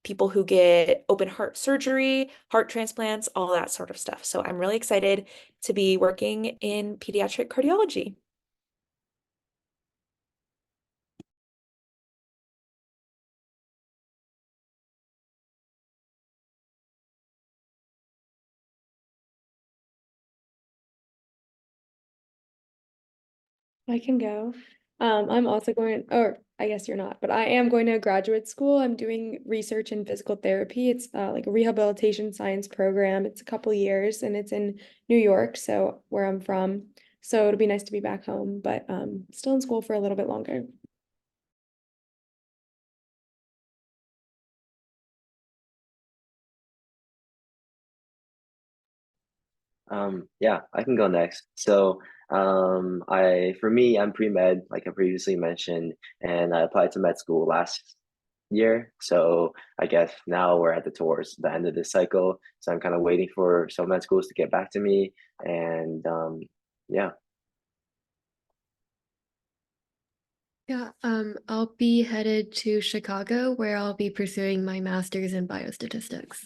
people who get open heart surgery, heart transplants, all that sort of stuff. So I'm really excited to be working in pediatric cardiology. I can go. I'm also going, or I guess you're not, but I am going to graduate school. I'm doing research in physical therapy. It's like a rehabilitation science program. It's a couple years and it's in New York, so where I'm from. So it'll be nice to be back home, but still in school for a little bit longer. Yeah, I can go next. So, for me, I'm pre-med, like I previously mentioned, and I applied to med school last year. So I guess now we're at towards the end of this cycle. So I'm kind of waiting for some med schools to get back to me. And yeah. Yeah, I'll be headed to Chicago where I'll be pursuing my master's in biostatistics.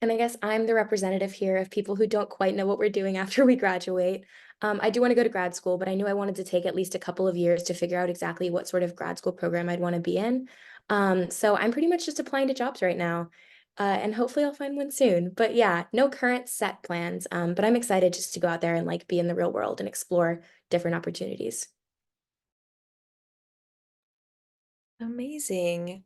And I guess I'm the representative here of people who don't quite know what we're doing after we graduate. I do want to go to grad school, but I knew I wanted to take at least a couple of years to figure out exactly what sort of grad school program I'd want to be in. So I'm pretty much just applying to jobs right now, and hopefully I'll find one soon. But yeah, no current set plans, but I'm excited just to go out there and like be in the real world and explore different opportunities. Amazing.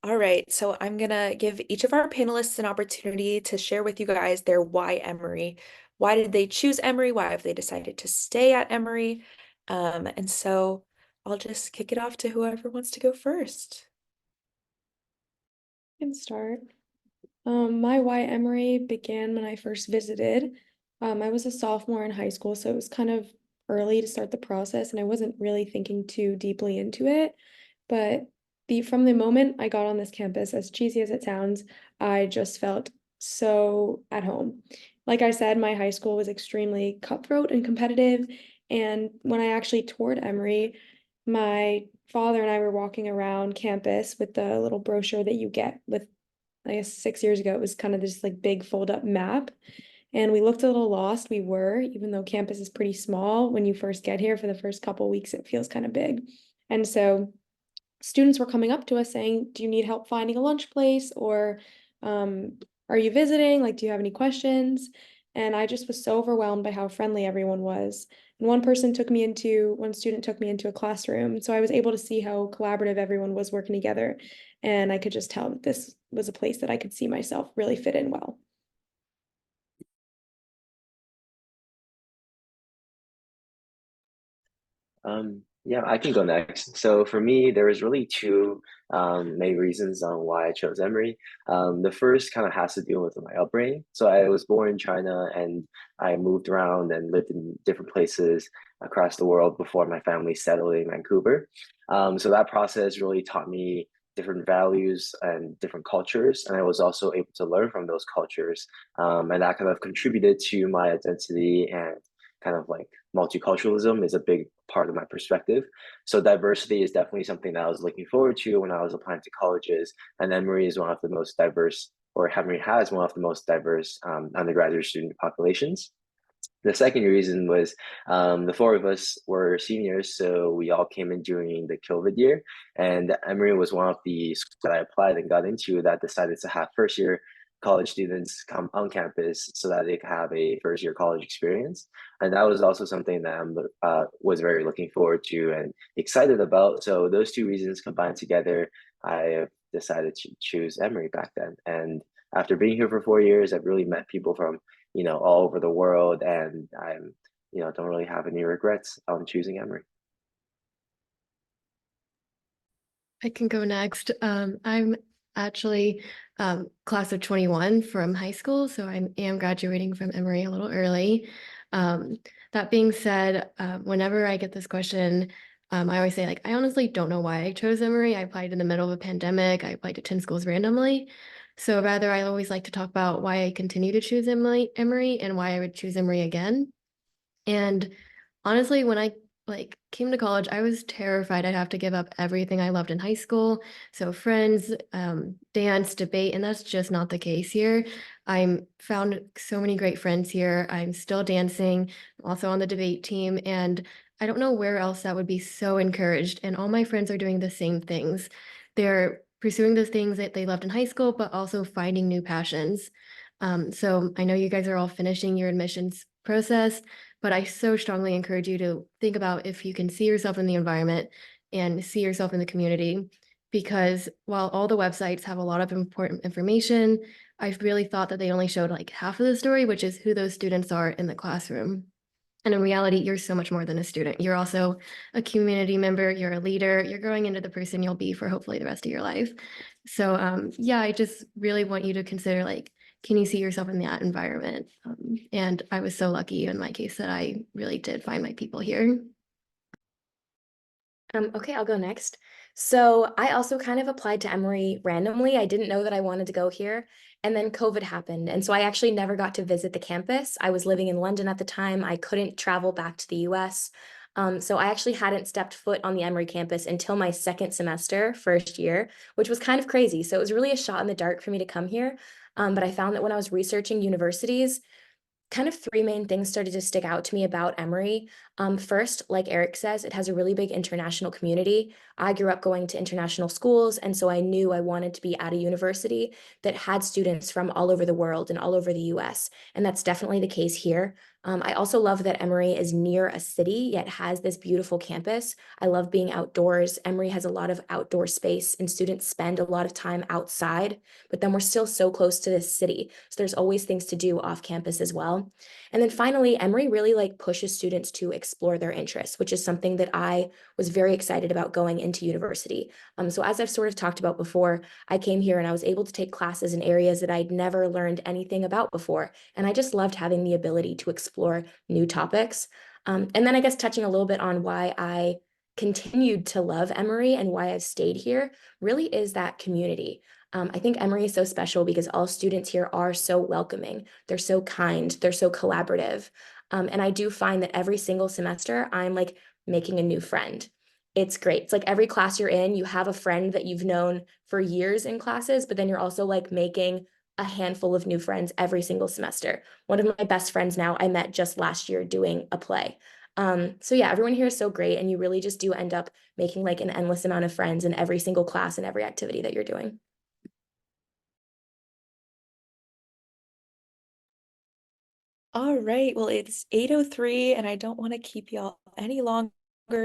All right, so I'm gonna give each of our panelists an opportunity to share with you guys their why Emory. Why did they choose Emory? Why have they decided to stay at Emory? And so I'll just kick it off to whoever wants to go first. I can start. My Y Emory began when I first visited. I was a sophomore in high school, so it was kind of early to start the process, and I wasn't really thinking too deeply into it. But from the moment I got on this campus, as cheesy as it sounds, I just felt so at home. Like I said, my high school was extremely cutthroat and competitive, and when I actually toured Emory, my father and I were walking around campus with the little brochure that you get with, I guess 6 years ago, it was kind of this like big fold up map. And we looked a little lost. We were, even though campus is pretty small, when you first get here for the first couple weeks, it feels kind of big. And so students were coming up to us saying, do you need help finding a lunch place? Or are you visiting? Like, do you have any questions? And I just was so overwhelmed by how friendly everyone was. And one student took me into a classroom. So I was able to see how collaborative everyone was working together. And I could just tell that this was a place that I could see myself really fit in well. Yeah, I can go next. So for me, there was really two main reasons on why I chose Emory. The first kind of has to do with my upbringing. So I was born in China and I moved around and lived in different places across the world before my family settled in Vancouver. So that process really taught me different values and different cultures, and I was also able to learn from those cultures, and that kind of contributed to my identity and kind of like multiculturalism is a big part of my perspective. So diversity is definitely something that I was looking forward to when I was applying to colleges, and Emory is one of the most diverse or Emory has one of the most diverse undergraduate student populations. The second reason was the four of us were seniors, so we all came in during the COVID year. And Emory was one of the schools that I applied and got into that decided to have first year college students come on campus so that they could have a first year college experience. And that was also something that I was very looking forward to and excited about. So those two reasons combined together, I decided to choose Emory back then. And after being here for 4 years, I've really met people from all over the world, and I'm don't really have any regrets on choosing Emory. I can go next. I'm actually class of 21 from high school, so I am graduating from Emory a little early. That being said, whenever I get this question, I always say, like, I honestly don't know why I chose Emory. I applied in the middle of a pandemic. I applied to 10 schools randomly. So rather, I always like to talk about why I continue to choose Emory and why I would choose Emory again. And honestly, when I came to college, I was terrified I'd have to give up everything I loved in high school. So friends, dance, debate, and that's just not the case here. I'm found so many great friends here. I'm still dancing, also on the debate team, and I don't know where else that would be so encouraged. And all my friends are doing the same things. They're pursuing the things that they loved in high school, but also finding new passions. So I know you guys are all finishing your admissions process, but I so strongly encourage you to think about if you can see yourself in the environment and see yourself in the community. Because while all the websites have a lot of important information, I've really thought that they only showed like half of the story, which is who those students are in the classroom. And in reality, you're so much more than a student. You're also a community member, you're a leader, you're growing into the person you'll be for hopefully the rest of your life. So yeah, I just really want you to consider, like, can you see yourself in that environment? And I was so lucky in my case that I really did find my people here. Okay, I'll go next. So I also kind of applied to Emory randomly. I didn't know that I wanted to go here. And then COVID happened. And so I actually never got to visit the campus. I was living in London at the time. I couldn't travel back to the US. So I actually hadn't stepped foot on the Emory campus until my second semester, first year, which was kind of crazy. So it was really a shot in the dark for me to come here. But I found that when I was researching universities, kind of three main things started to stick out to me about Emory. First, like Eric says, it has a really big international community. I grew up going to international schools, and so I knew I wanted to be at a university that had students from all over the world and all over the US, and that's definitely the case here. I also love that Emory is near a city, yet has this beautiful campus. I love being outdoors. Emory has a lot of outdoor space, and students spend a lot of time outside, but then we're still so close to this city. So there's always things to do off campus as well. And then finally, Emory really pushes students to explore their interests, which is something that I was very excited about going into university. So as I've sort of talked about before, I came here and I was able to take classes in areas that I'd never learned anything about before. And I just loved having the ability to explore new topics. And then I guess touching a little bit on why I continued to love Emory and why I've stayed here really is that community. I think Emory is so special because all students here are so welcoming. They're so kind. They're so collaborative. And I do find that every single semester, I'm making a new friend. It's great. It's like every class you're in, you have a friend that you've known for years in classes, but then you're also making a handful of new friends every single semester. One of my best friends now I met just last year doing a play. So yeah, everyone here is so great, and you really just do end up making an endless amount of friends in every single class and every activity that you're doing. All right, well, it's 8:03 and I don't want to keep y'all any longer.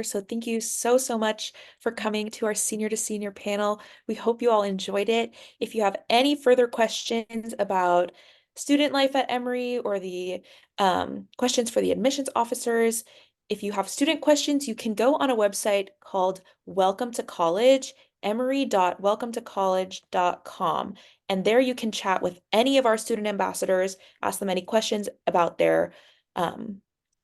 So thank you so, so much for coming to our senior to senior panel. We hope you all enjoyed it. If you have any further questions about student life at Emory or the questions for the admissions officers, if you have student questions, you can go on a website called Welcome to College, emory.welcometocollege.com. And there you can chat with any of our student ambassadors, ask them any questions about their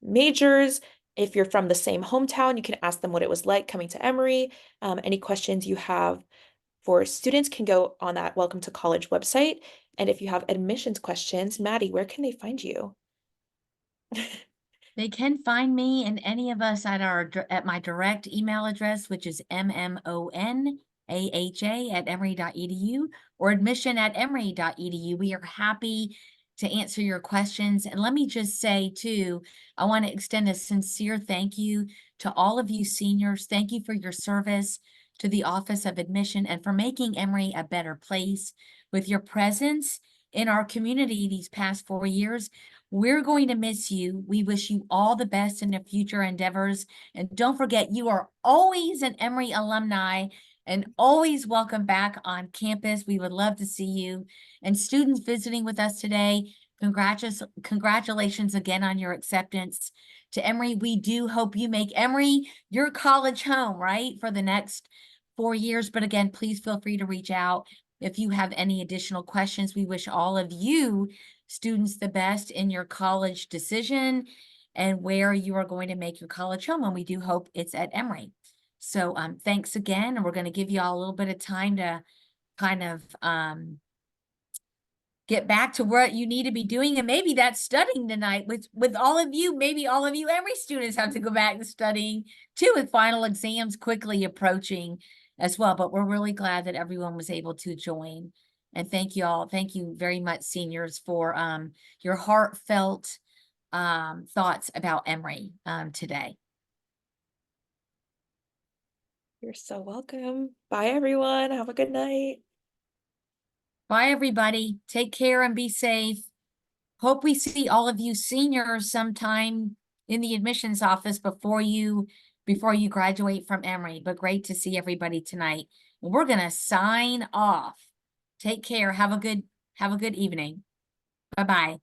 majors. If you're from the same hometown, you can ask them what it was like coming to Emory. Any questions you have for students can go on that Welcome to College website. And if you have admissions questions, Maddie, where can they find you? They can find me and any of us at my direct email address, which is mmon AHA@emory.edu or admission@emory.edu. We are happy to answer your questions. And let me just say too, I want to extend a sincere thank you to all of you seniors. Thank you for your service to the Office of Admission and for making Emory a better place with your presence in our community these past 4 years. We're going to miss you. We wish you all the best in your future endeavors. And don't forget, you are always an Emory alumni and always welcome back on campus. We would love to see you. And students visiting with us today, congratulations again on your acceptance to Emory. We do hope you make Emory your college home, right, for the next 4 years. But again, please feel free to reach out if you have any additional questions. We wish all of you students the best in your college decision and where you are going to make your college home. And we do hope it's at Emory. So thanks again. And we're going to give you all a little bit of time to kind of get back to what you need to be doing. And maybe that's studying tonight with all of you. Maybe all of you Emory students have to go back to studying too, with final exams quickly approaching as well. But we're really glad that everyone was able to join. And thank you all. Thank you very much, seniors, for your heartfelt thoughts about Emory today. You're so welcome. Bye, everyone. Have a good night. Bye, everybody. Take care and be safe. Hope we see all of you seniors sometime in the admissions office before you graduate from Emory. But great to see everybody tonight. We're gonna sign off. Take care. Have a good evening. Bye-bye.